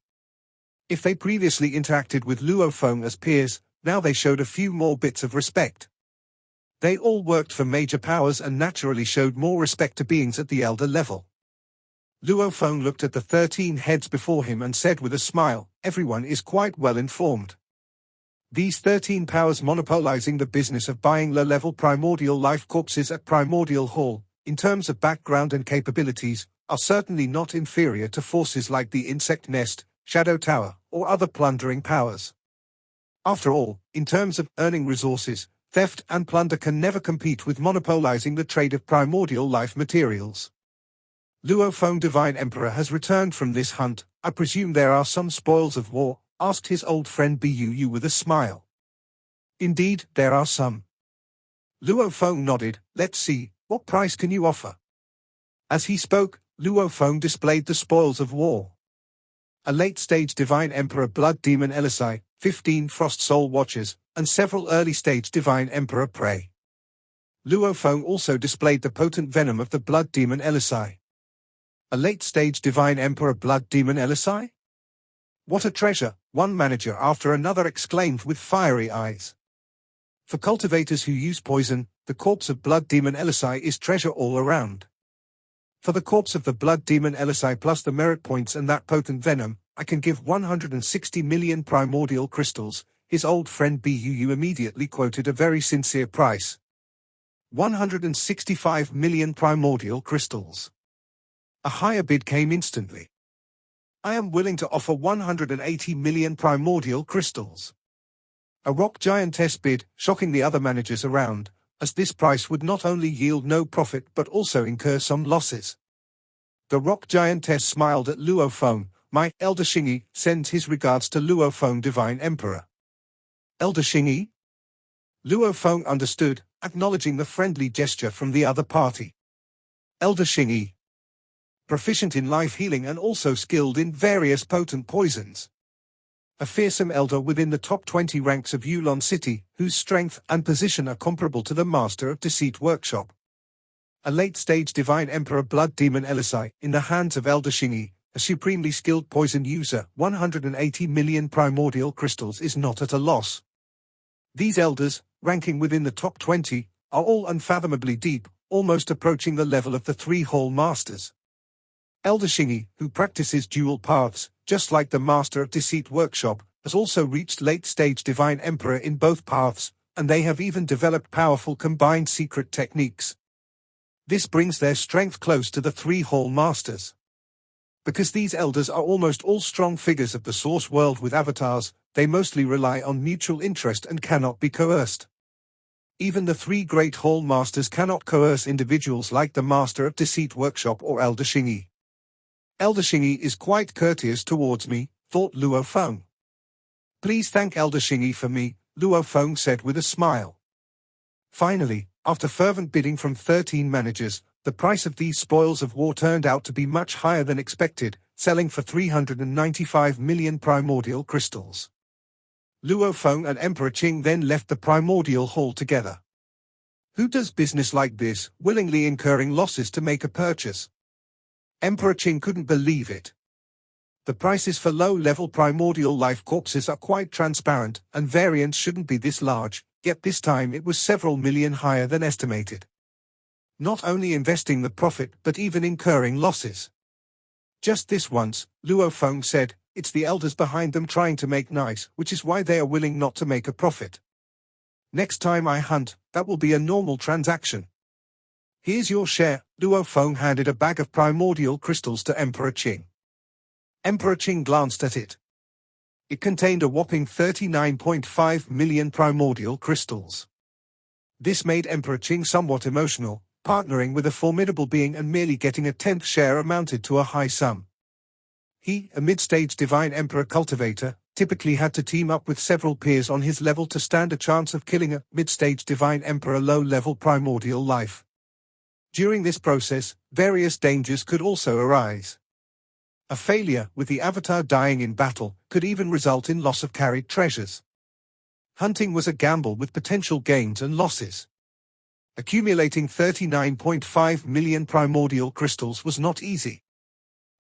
If they previously interacted with Luo Feng as peers, now they showed a few more bits of respect. They all worked for major powers and naturally showed more respect to beings at the elder level. Luo Feng looked at the 13 heads before him and said with a smile, "Everyone is quite well informed. These 13 powers monopolizing the business of buying low-level primordial life corpses at Primordial Hall, in terms of background and capabilities, are certainly not inferior to forces like the Insect Nest, Shadow Tower, or other plundering powers. After all, in terms of earning resources, theft and plunder can never compete with monopolizing the trade of primordial life materials. Luo Feng, Divine Emperor, has returned from this hunt. I presume there are some spoils of war? Asked his old friend Bu with a smile. Indeed, there are some. Luo Feng nodded. Let's see, what price can you offer? As he spoke, Luo Feng displayed the spoils of war. A late-stage Divine Emperor Blood Demon Elisai, 15 Frost Soul Watchers, and several early-stage Divine Emperor prey. Luo Feng also displayed the potent venom of the Blood Demon Elisai. A late-stage Divine Emperor Blood Demon Elisai? What a treasure, one manager after another exclaimed with fiery eyes. For cultivators who use poison, the corpse of Blood Demon Elisai is treasure all around. For the corpse of the Blood Demon Elisai plus the merit points and that potent venom, I can give 160 million primordial crystals. His old friend Bu immediately quoted a very sincere price. 165 million primordial crystals. A higher bid came instantly. I am willing to offer 180 million primordial crystals. A rock giantess bid, shocking the other managers around, as this price would not only yield no profit but also incur some losses. The rock giantess smiled at Luo Feng. My Elder Xingyi sends his regards to Luo Feng, Divine Emperor. Elder Xingyi? Luo Feng understood, acknowledging the friendly gesture from the other party. Elder Xingyi. Proficient in life healing and also skilled in various potent poisons. A fearsome elder within the top 20 ranks of Yulon City, whose strength and position are comparable to the Master of Deceit Workshop. A late-stage Divine Emperor Blood Demon Elisai, in the hands of Elder Xingyi, a supremely skilled poison user. 180 million primordial crystals is not at a loss. These elders, ranking within the top 20, are all unfathomably deep, almost approaching the level of the 3 Hall Masters. Elder Xingyi, who practices dual paths, just like the Master of Deceit Workshop, has also reached late-stage Divine Emperor in both paths, and they have even developed powerful combined secret techniques. This brings their strength close to the 3 Hall Masters. Because these elders are almost all strong figures of the Source World with avatars, they mostly rely on mutual interest and cannot be coerced. Even the 3 Great Hall Masters cannot coerce individuals like the Master of Deceit Workshop or Elder Xingyi. Elder Xingyi is quite courteous towards me, thought Luo Feng. Please thank Elder Xingyi for me, Luo Feng said with a smile. Finally, after fervent bidding from 13 managers, the price of these spoils of war turned out to be much higher than expected, selling for 395 million primordial crystals. Luo Feng and Emperor Qing then left the primordial hall together. Who does business like this, willingly incurring losses to make a purchase? Emperor Qing couldn't believe it. The prices for low-level primordial life corpses are quite transparent, and variance shouldn't be this large, yet this time it was several million higher than estimated. Not only investing the profit but even incurring losses. Just this once, Luo Feng said, it's the elders behind them trying to make nice, which is why they are willing not to make a profit. Next time I hunt, that will be a normal transaction. Here's your share. Luo Feng handed a bag of primordial crystals to Emperor Qing. Emperor Qing glanced at it. It contained a whopping 39.5 million primordial crystals. This made Emperor Qing somewhat emotional. Partnering with a formidable being and merely getting a 10th share amounted to a high sum. He, a mid-stage Divine Emperor cultivator, typically had to team up with several peers on his level to stand a chance of killing a mid-stage Divine Emperor low-level primordial life. During this process, various dangers could also arise. A failure, with the avatar dying in battle, could even result in loss of carried treasures. Hunting was a gamble with potential gains and losses. Accumulating 39.5 million primordial crystals was not easy.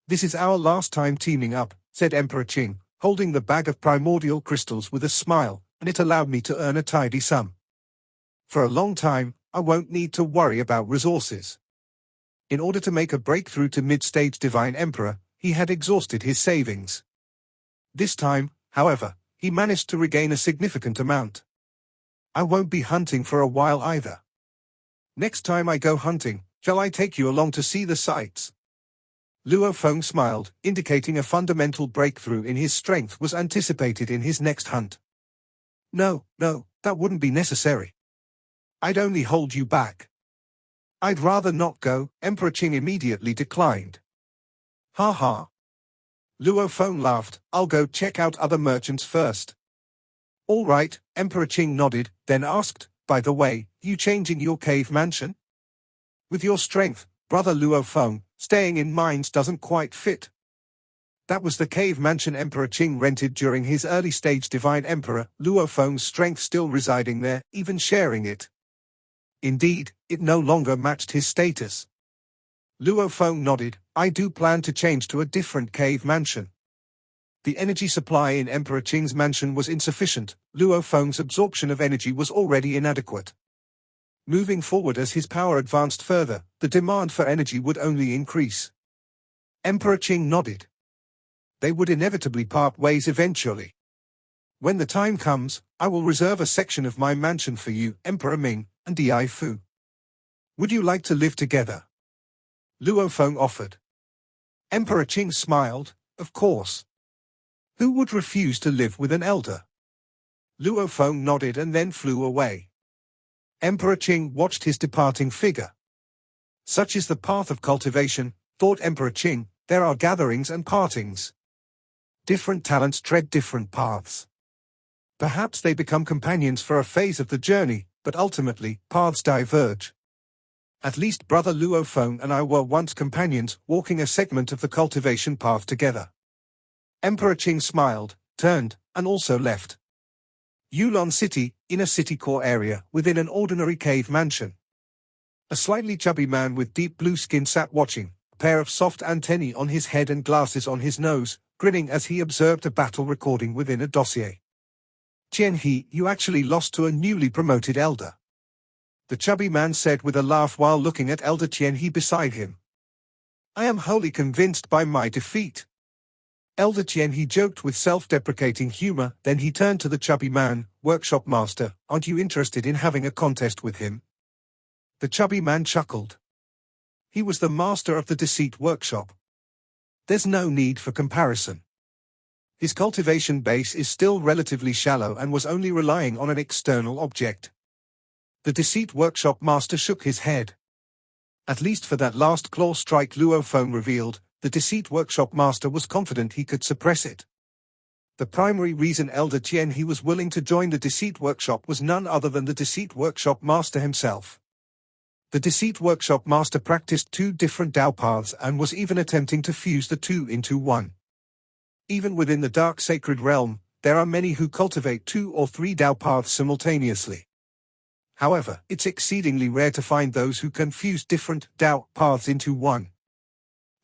This is our last time teaming up, said Emperor Qing, holding the bag of primordial crystals with a smile, and it allowed me to earn a tidy sum. For a long time, I won't need to worry about resources. In order to make a breakthrough to mid-stage Divine Emperor, he had exhausted his savings. This time, however, he managed to regain a significant amount. I won't be hunting for a while either. Next time I go hunting, shall I take you along to see the sights? Luo Feng smiled, indicating a fundamental breakthrough in his strength was anticipated in his next hunt. No, that wouldn't be necessary. I'd only hold you back. I'd rather not go, Emperor Qing immediately declined. Ha ha. Luo Feng laughed, I'll go check out other merchants first. All right, Emperor Qing nodded, then asked, by the way, you changing your cave mansion? With your strength, brother Luo Feng, staying in mines doesn't quite fit. That was the cave mansion Emperor Qing rented during his early stage divine emperor, Luo Feng's strength still residing there, even sharing it. Indeed, it no longer matched his status. Luo Feng nodded, I do plan to change to a different cave mansion. The energy supply in Emperor Qing's mansion was insufficient, Luo Feng's absorption of energy was already inadequate. Moving forward as his power advanced further, the demand for energy would only increase. Emperor Qing nodded. They would inevitably part ways eventually. When the time comes, I will reserve a section of my mansion for you, Emperor Ming, and Di Fu. Would you like to live together? Luo Feng offered. Emperor Qing smiled, of course. Who would refuse to live with an elder? Luo Feng nodded and then flew away. Emperor Qing watched his departing figure. Such is the path of cultivation, thought Emperor Qing, there are gatherings and partings. Different talents tread different paths. Perhaps they become companions for a phase of the journey, but ultimately, paths diverge. At least brother Luo Feng and I were once companions, walking a segment of the cultivation path together. Emperor Qing smiled, turned, and also left. Yulon City, in a city core area, within an ordinary cave mansion. A slightly chubby man with deep blue skin sat watching, a pair of soft antennae on his head and glasses on his nose, grinning as he observed a battle recording within a dossier. Tian, you actually lost to a newly promoted elder. The chubby man said with a laugh while looking at Elder Tian beside him. I am wholly convinced by my defeat. Elder Tian joked with self-deprecating humor, then he turned to the chubby man, workshop master, aren't you interested in having a contest with him? The chubby man chuckled. He was the master of the deceit workshop. There's no need for comparison. His cultivation base is still relatively shallow and was only relying on an external object. The deceit workshop master shook his head. At least for that last claw strike Luo Feng revealed, the deceit workshop master was confident he could suppress it. The primary reason Elder Tian was willing to join the deceit workshop was none other than the deceit workshop master himself. The deceit workshop master practiced two different Dao paths and was even attempting to fuse the two into one. Even within the dark sacred realm, there are many who cultivate 2 or 3 Dao paths simultaneously. However, it's exceedingly rare to find those who can fuse different Dao paths into one.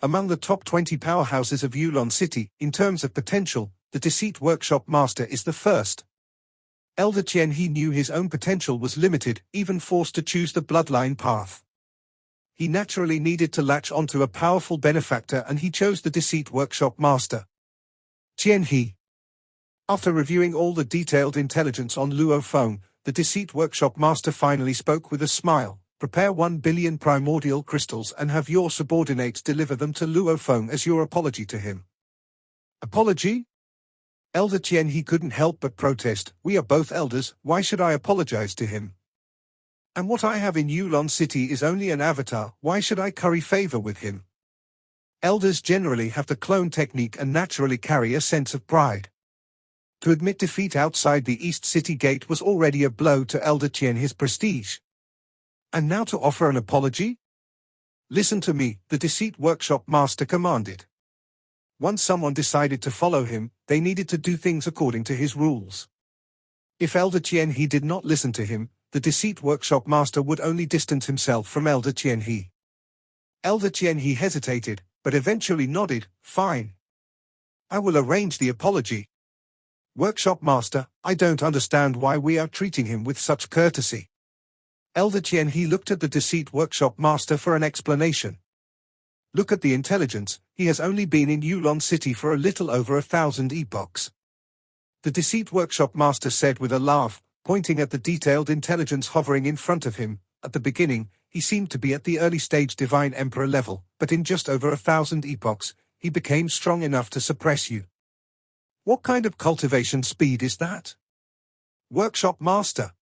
Among the top 20 powerhouses of Yulon City, in terms of potential, the Deceit Workshop Master is the first. Elder Tian knew his own potential was limited, even forced to choose the bloodline path. He naturally needed to latch onto a powerful benefactor and he chose the Deceit Workshop Master. Tian. After reviewing all the detailed intelligence on Luo Feng, the Deceit Workshop Master finally spoke with a smile. Prepare 1 billion primordial crystals and have your subordinates deliver them to Luo Feng as your apology to him. Apology? Elder Tian couldn't help but protest, we are both elders, why should I apologize to him? And what I have in Yulon City is only an avatar, why should I curry favor with him? Elders generally have the clone technique and naturally carry a sense of pride. To admit defeat outside the East City Gate was already a blow to Elder Tian prestige. And now to offer an apology? Listen to me, the Deceit Workshop Master commanded. Once someone decided to follow him, they needed to do things according to his rules. If Elder Tian did not listen to him, the Deceit Workshop Master would only distance himself from Elder Tian Elder Tian hesitated, but eventually nodded, fine. I will arrange the apology. Workshop Master, I don't understand why we are treating him with such courtesy. Elder Tian looked at the Deceit Workshop Master for an explanation. Look at the intelligence, he has only been in Yulon City for a little over 1,000 epochs. The Deceit Workshop Master said with a laugh, pointing at the detailed intelligence hovering in front of him. At the beginning, he seemed to be at the early stage Divine Emperor level, but in just over 1,000 epochs, he became strong enough to suppress you. What kind of cultivation speed is that? Workshop Master.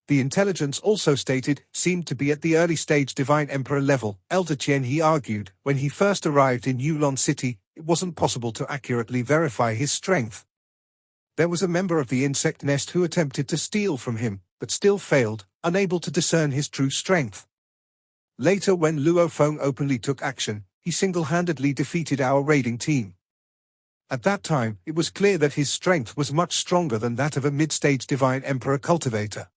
The intelligence also stated seemed to be at the early stage Divine Emperor level. Elder Tian, he argued, when he first arrived in Yulon City, it wasn't possible to accurately verify his strength. There was a member of the insect nest who attempted to steal from him, but still failed, unable to discern his true strength. Later, when Luo Feng openly took action, he single-handedly defeated our raiding team. At that time, it was clear that his strength was much stronger than that of a mid-stage Divine Emperor cultivator.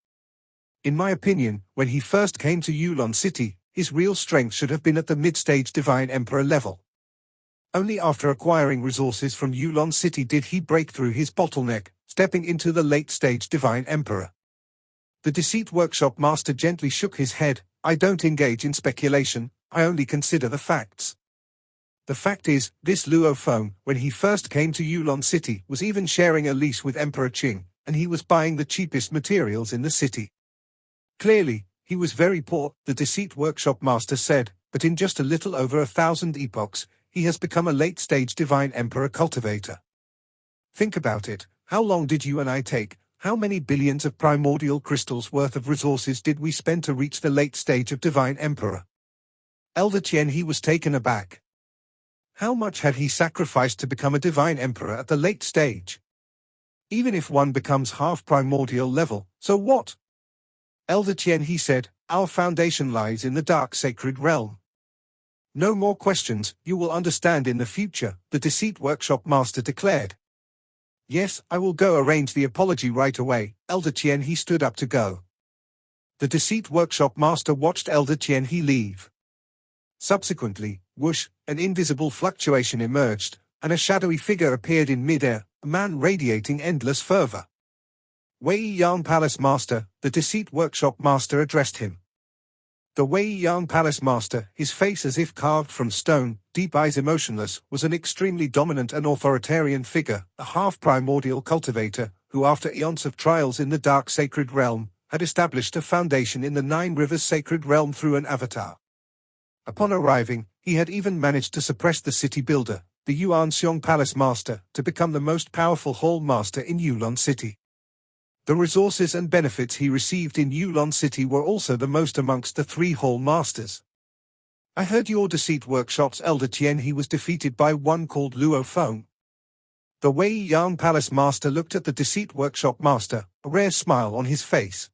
In my opinion, when he first came to Yulon City, his real strength should have been at the mid-stage Divine Emperor level. Only after acquiring resources from Yulon City did he break through his bottleneck, stepping into the late-stage Divine Emperor. The Deceit Workshop Master gently shook his head. I don't engage in speculation, I only consider the facts. The fact is, this Luo Feng, when he first came to Yulon City, was even sharing a lease with Emperor Qing, and he was buying the cheapest materials in the city. Clearly, he was very poor, the Deceit Workshop Master said, but in just a little over 1,000 epochs, he has become a late-stage Divine Emperor cultivator. Think about it, how long did you and I take? How many billions of primordial crystals worth of resources did we spend to reach the late stage of Divine Emperor? Elder Tian, he was taken aback. How much had he sacrificed to become a Divine Emperor at the late stage? Even if one becomes half primordial level, so what? Elder Tian, he said, our foundation lies in the dark sacred realm. No more questions, you will understand in the future, the Deceit Workshop Master declared. Yes, I will go arrange the apology right away. Elder Tian, he stood up to go. The Deceit Workshop Master watched Elder Tian, he leave. Subsequently, whoosh, an invisible fluctuation emerged, and a shadowy figure appeared in mid-air, a man radiating endless fervor. Wei Yan Palace Master, the Deceit Workshop Master addressed him. The Wei Yan Palace Master, his face as if carved from stone, deep eyes emotionless, was an extremely dominant and authoritarian figure, a half-primordial cultivator, who after eons of trials in the dark sacred realm, had established a foundation in the Nine Rivers sacred realm through an avatar. Upon arriving, he had even managed to suppress the city builder, the Yuan Xiong Palace Master, to become the most powerful Hall Master in Yulon City. The resources and benefits he received in Yulon City were also the most amongst the three Hall Masters. I heard your Deceit Workshop's Elder Tian, he was defeated by one called Luo Feng. The Wei Yan Palace Master looked at the Deceit Workshop Master, a rare smile on his face.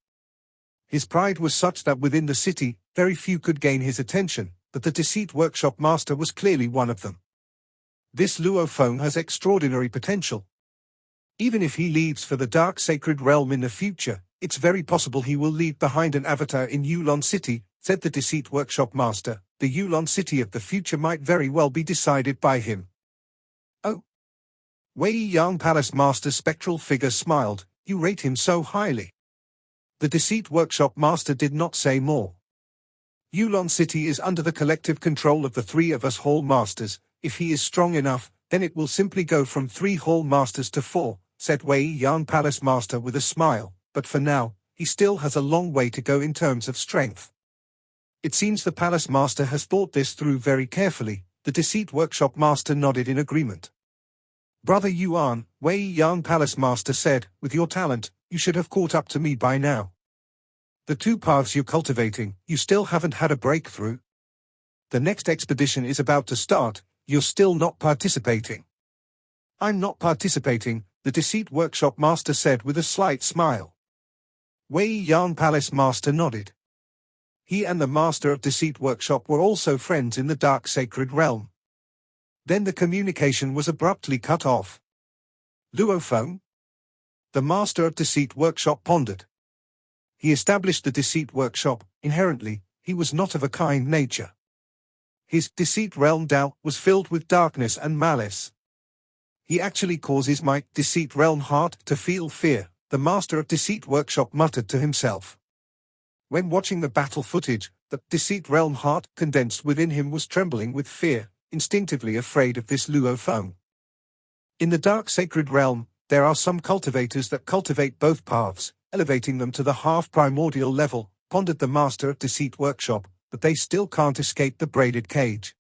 His pride was such that within the city, very few could gain his attention, but the Deceit Workshop Master was clearly one of them. This Luo Feng has extraordinary potential. Even if he leaves for the dark sacred realm in the future, it's very possible he will leave behind an avatar in Yulon City, said the Deceit Workshop Master. The Yulon City of the future might very well be decided by him. Oh. Wei Yan Palace Master's spectral figure smiled, you rate him so highly. The Deceit Workshop Master did not say more. Yulon City is under the collective control of the three of us Hall Masters. If he is strong enough, then it will simply go from 3 Hall Masters to 4, said Wei Yan Palace Master with a smile, but for now, he still has a long way to go in terms of strength. It seems the Palace Master has thought this through very carefully. The Deceit Workshop Master nodded in agreement. Brother Yuan, Wei Yan Palace Master said, with your talent, you should have caught up to me by now. The 2 paths you're cultivating, you still haven't had a breakthrough. The next expedition is about to start, you're still not participating. I'm not participating, the Deceit Workshop Master said with a slight smile. Wei Yan Palace Master nodded. He and the Master of Deceit Workshop were also friends in the Dark Sacred Realm. Then the communication was abruptly cut off. Luo Feng? The Master of Deceit Workshop pondered. He established the Deceit Workshop. Inherently, he was not of a kind nature. His Deceit Realm Dao was filled with darkness and malice. He actually causes my Deceit Realm heart to feel fear, the Master of Deceit Workshop muttered to himself. When watching the battle footage, the Deceit Realm heart condensed within him was trembling with fear, instinctively afraid of this Luo Feng. In the Dark Sacred Realm, there are some cultivators that cultivate both paths, elevating them to the half-primordial level, pondered the Master of Deceit Workshop, but they still can't escape the braided cage.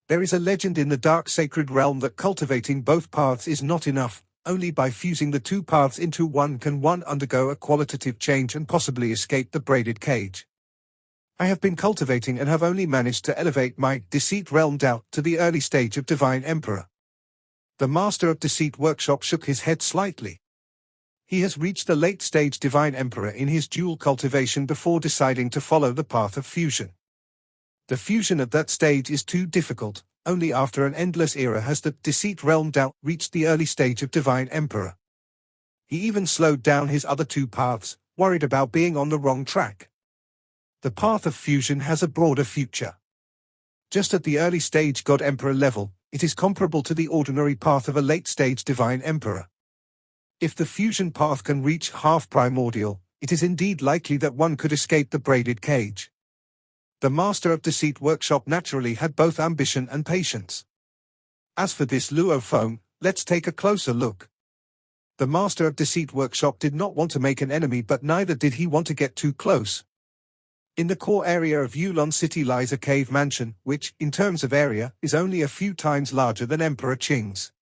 There is a legend in the Dark Sacred Realm that cultivating both paths is not enough. only by fusing the two paths into one can one undergo a qualitative change and possibly escape the braided cage. I have been cultivating and have only managed to elevate my deceit realm doubt to the early stage of Divine Emperor. The Master of Deceit Workshop shook his head slightly. He has reached the late stage Divine Emperor in his dual cultivation before deciding to follow the path of fusion. The fusion at that stage is too difficult. Only after an endless era has the Deceit Realm doubt reached the early stage of Divine Emperor. He even slowed down his other two paths, worried about being on the wrong track. The path of fusion has a broader future. Just at the early stage God Emperor level, it is comparable to the ordinary path of a late stage Divine Emperor. If the fusion path can reach half primordial, it is indeed likely that one could escape the braided cage. The Master of Deceit Workshop naturally had both ambition and patience. As for this Luo Feng, let's take a closer look. The Master of Deceit Workshop did not want to make an enemy, but neither did he want to get too close. In the core area of Yulon City lies a cave mansion, which, in terms of area, is only a few times larger than Emperor Qing's.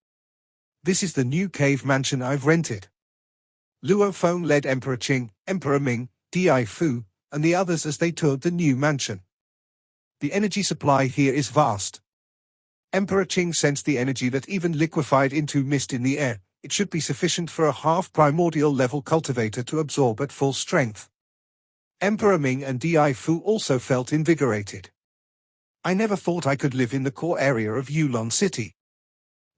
This is the new cave mansion I've rented. Luo Feng led Emperor Qing, Emperor Ming, Di Fu, and the others as they toured the new mansion. The energy supply here is vast. Emperor Qing sensed the energy that even liquefied into mist in the air. It should be sufficient for a half-primordial level cultivator to absorb at full strength. Emperor Ming and Di Fu also felt invigorated. I never thought I could live in the core area of Yulon City.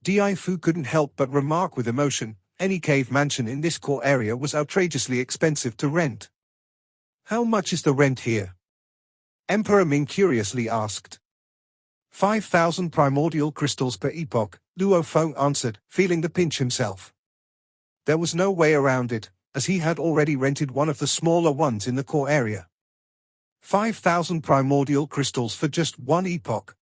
Di Fu couldn't help but remark with emotion, any cave mansion in this core area was outrageously expensive to rent. How much is the rent here? Emperor Ming curiously asked. 5,000 primordial crystals per epoch, Luo Feng answered, feeling the pinch himself. There was no way around it, as he had already rented one of the smaller ones in the core area. 5,000 primordial crystals for just one epoch.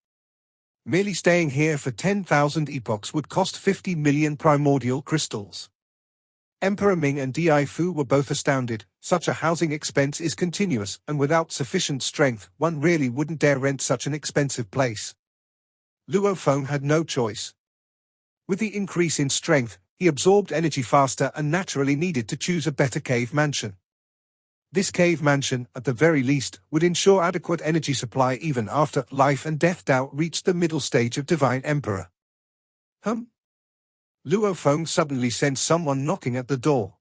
Merely staying here for 10,000 epochs would cost 50 million primordial crystals. Emperor Ming and Di Fu were both astounded. Such a housing expense is continuous, and without sufficient strength, one really wouldn't dare rent such an expensive place. Luo Feng had no choice. With the increase in strength, he absorbed energy faster and naturally needed to choose a better cave mansion. This cave mansion, at the very least, would ensure adequate energy supply even after life and death doubt reached the middle stage of Divine Emperor. Luo Feng suddenly sensed someone knocking at the door.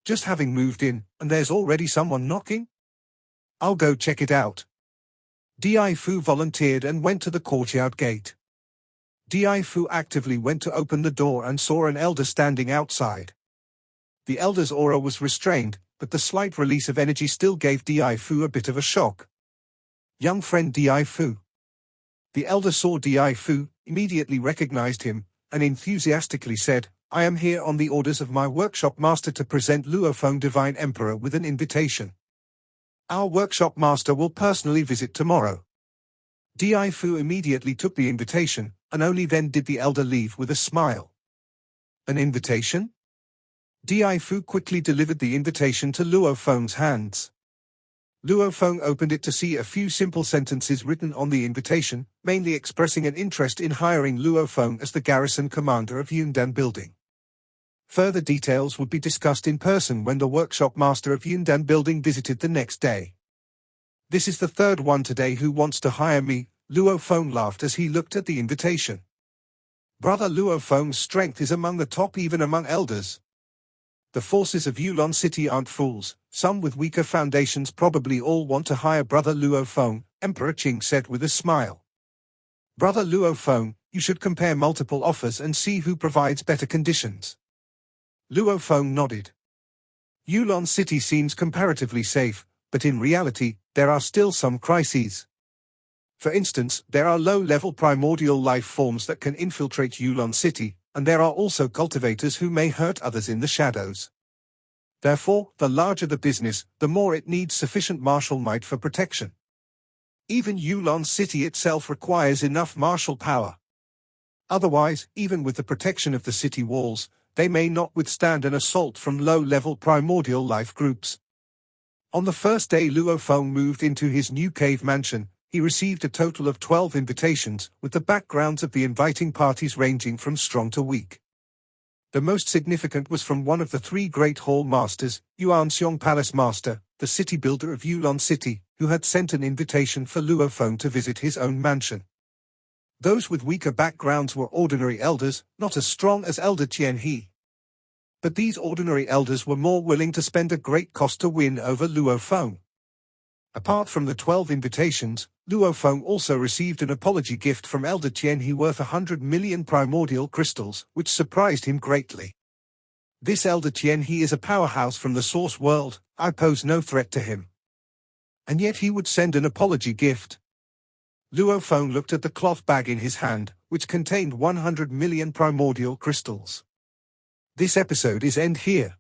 Just having moved in, and there's already someone knocking? I'll go check it out. Di Fu volunteered and went to the courtyard gate. Di Fu actively went to open the door and saw an elder standing outside. The elder's aura was restrained, but the slight release of energy still gave Di Fu a bit of a shock. Young friend Di Fu. The elder saw Di Fu, immediately recognized him, and enthusiastically said, I am here on the orders of my workshop master to present Luo Feng Divine Emperor with an invitation. Our workshop master will personally visit tomorrow. Di Fu immediately took the invitation, and only then did the elder leave with a smile. An invitation? Di Fu quickly delivered the invitation to Luo Feng's hands. Luo Feng opened it to see a few simple sentences written on the invitation, mainly expressing an interest in hiring Luo Feng as the garrison commander of Yundan Building. Further details would be discussed in person when the workshop master of Yundan Building visited the next day. This is the third one today who wants to hire me, Luo Feng laughed as he looked at the invitation. Brother Luo Feng's strength is among the top even among elders. The forces of Yulon City aren't fools, some with weaker foundations probably all want to hire Brother Luo Feng, Emperor Qing said with a smile. Brother Luo Feng, you should compare multiple offers and see who provides better conditions. Luo Feng nodded. Yulon City seems comparatively safe, but in reality, there are still some crises. For instance, there are low-level primordial life forms that can infiltrate Yulon City, and there are also cultivators who may hurt others in the shadows. Therefore, the larger the business, the more it needs sufficient martial might for protection. Even Yulon City itself requires enough martial power. Otherwise, even with the protection of the city walls, they may not withstand an assault from low-level primordial life groups. On the first day Luo Feng moved into his new cave mansion, he received a total of 12 invitations, with the backgrounds of the inviting parties ranging from strong to weak. The most significant was from one of the three great hall masters, Yuanxiong Palace Master, the city builder of Yulon City, who had sent an invitation for Luo Feng to visit his own mansion. Those with weaker backgrounds were ordinary elders, not as strong as Elder Tian He. But these ordinary elders were more willing to spend a great cost to win over Luo Feng. Apart from the 12 invitations, Luo Feng also received an apology gift from Elder Tian He worth 100 million primordial crystals, which surprised him greatly. This Elder Tian He is a powerhouse from the source world. I pose no threat to him. And yet he would send an apology gift. Luo Feng looked at the cloth bag in his hand, which contained 100 million primordial crystals. This episode is end here.